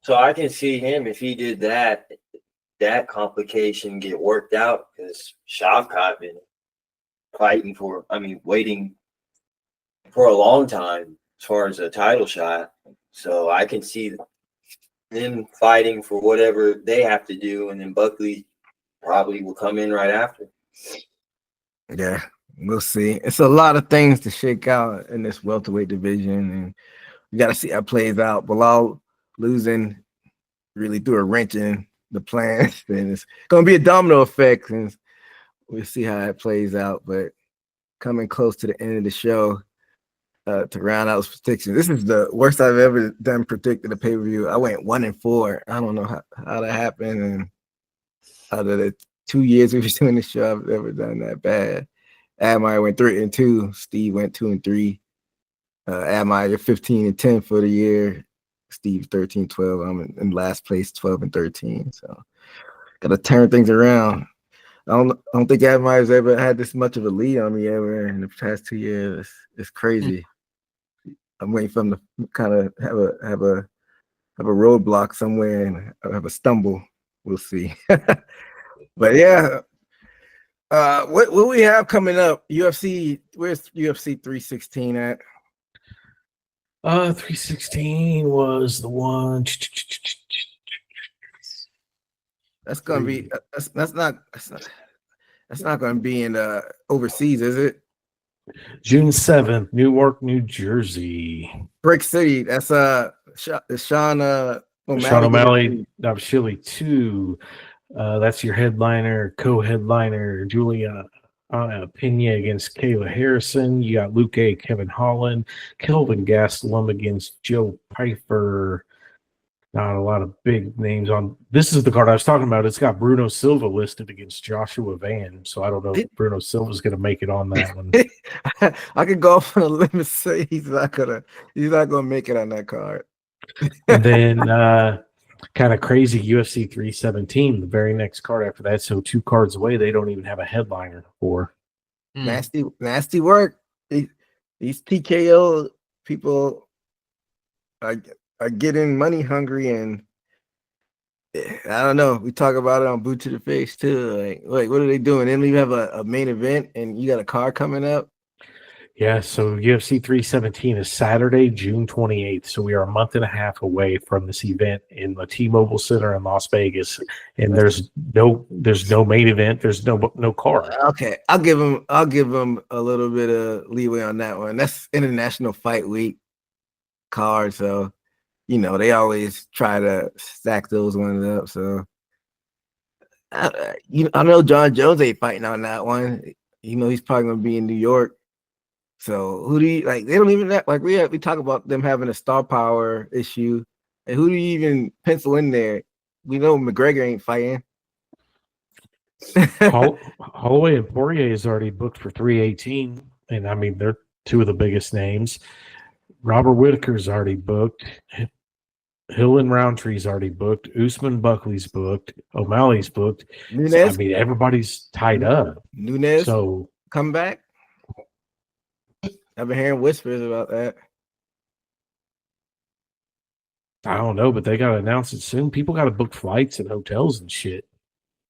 So I can see him, if he did that complication get worked out, because Shavkat been waiting for a long time as far as a title shot. So I can see them fighting for whatever they have to do, and then Buckley probably will come in right after.
Yeah, we'll see. It's a lot of things to shake out in this welterweight division, and we got to see how it plays out. Bilal losing really threw a wrench in the plans, and it's going to be a domino effect, and we'll see how it plays out. But coming close to the end of the show, to round out predictions, this is the worst I've ever done predicting a pay-per-view. I went 1-4. I don't know how that happened, and out of the 2 years we've been doing this show, I've never done that bad. Admire went 3-2. Steve went 2-3. Admire 15-10 for the year. Steve 13-12. I'm in last place, 12-13. So gotta turn things around. I don't think Admire's ever had this much of a lead on me ever in the past 2 years. It's crazy. I'm waiting for him to kind of have a roadblock somewhere and have a stumble. We'll see. But yeah, what we have coming up? UFC. Where's UFC 316 at?
316 was the one.
That's gonna be. That's not gonna be in overseas, is it?
June 7th, Newark, New Jersey.
Brick City. That's Sean
O'Malley, Chile 2. That's your headliner, co-headliner, Julia Pena against Kayla Harrison. You got Luke A. Kevin Holland, Kelvin Gastelum against Joe Pyfer. Not a lot of big names on. This is the card I was talking about. It's got Bruno Silva listed against Joshua Van. So I don't know if Bruno Silva's going to make it on that one.
I could go off on a limb and say he's not gonna make it on that card.
And then kind of crazy UFC 317, the very next card after that. So 2 cards away, they don't even have a headliner for.
Nasty work. These TKO people are getting money hungry, and I don't know. We talk about it on Boot to the Face too. Like what are they doing? They don't even have a main event, and you got a card coming up.
Yeah, so UFC 317 is Saturday, June 28th. So we are a month and a half away from this event in the T-Mobile Center in Las Vegas, and there's no main event. There's no card.
Okay, I'll give them a little bit of leeway on that one. That's International Fight Week card, so they always try to stack those ones up. So I know John Jones ain't fighting on that one. He's probably gonna be in New York. So who do you like? They don't even like we talk about them having a star power issue, and who do you even pencil in there? We know McGregor ain't fighting.
Holloway and Poirier is already booked for 318, and I mean they're 2 of the biggest names. Robert Whitaker's already booked. Hill and Roundtree's already booked. Usman Buckley's booked. O'Malley's booked.
Nunes,
so, I mean everybody's tied up.
Nunes,
so
come back. I've been hearing whispers about that.
I don't know, but they got to announce it soon. People got to book flights and hotels and shit.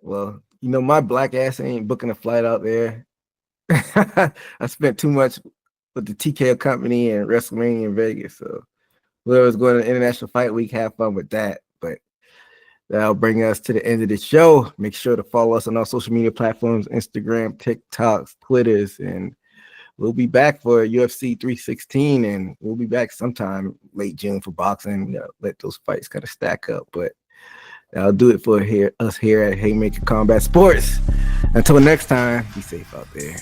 Well, my black ass ain't booking a flight out there. I spent too much with the TKO company and WrestleMania in Vegas. So whoever's going to International Fight Week, have fun with that. But that'll bring us to the end of the show. Make sure to follow us on our social media platforms, Instagram, TikToks, Twitters, and we'll be back for UFC 316, and we'll be back sometime late June for boxing. Let those fights kind of stack up. But that'll do it for us here at Haymaker Combat Sports. Until next time, be safe out there.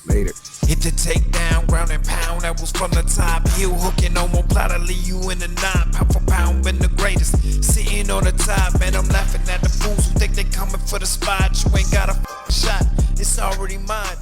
Later.
Hit the takedown, ground and pound, that was from the top. Heel hooking, no more plot, I leave you in the knot. Pound for pound, been the greatest, sitting on the top. Man, I'm laughing at the fools who think they coming for the spot. You ain't got a shot, it's already mine.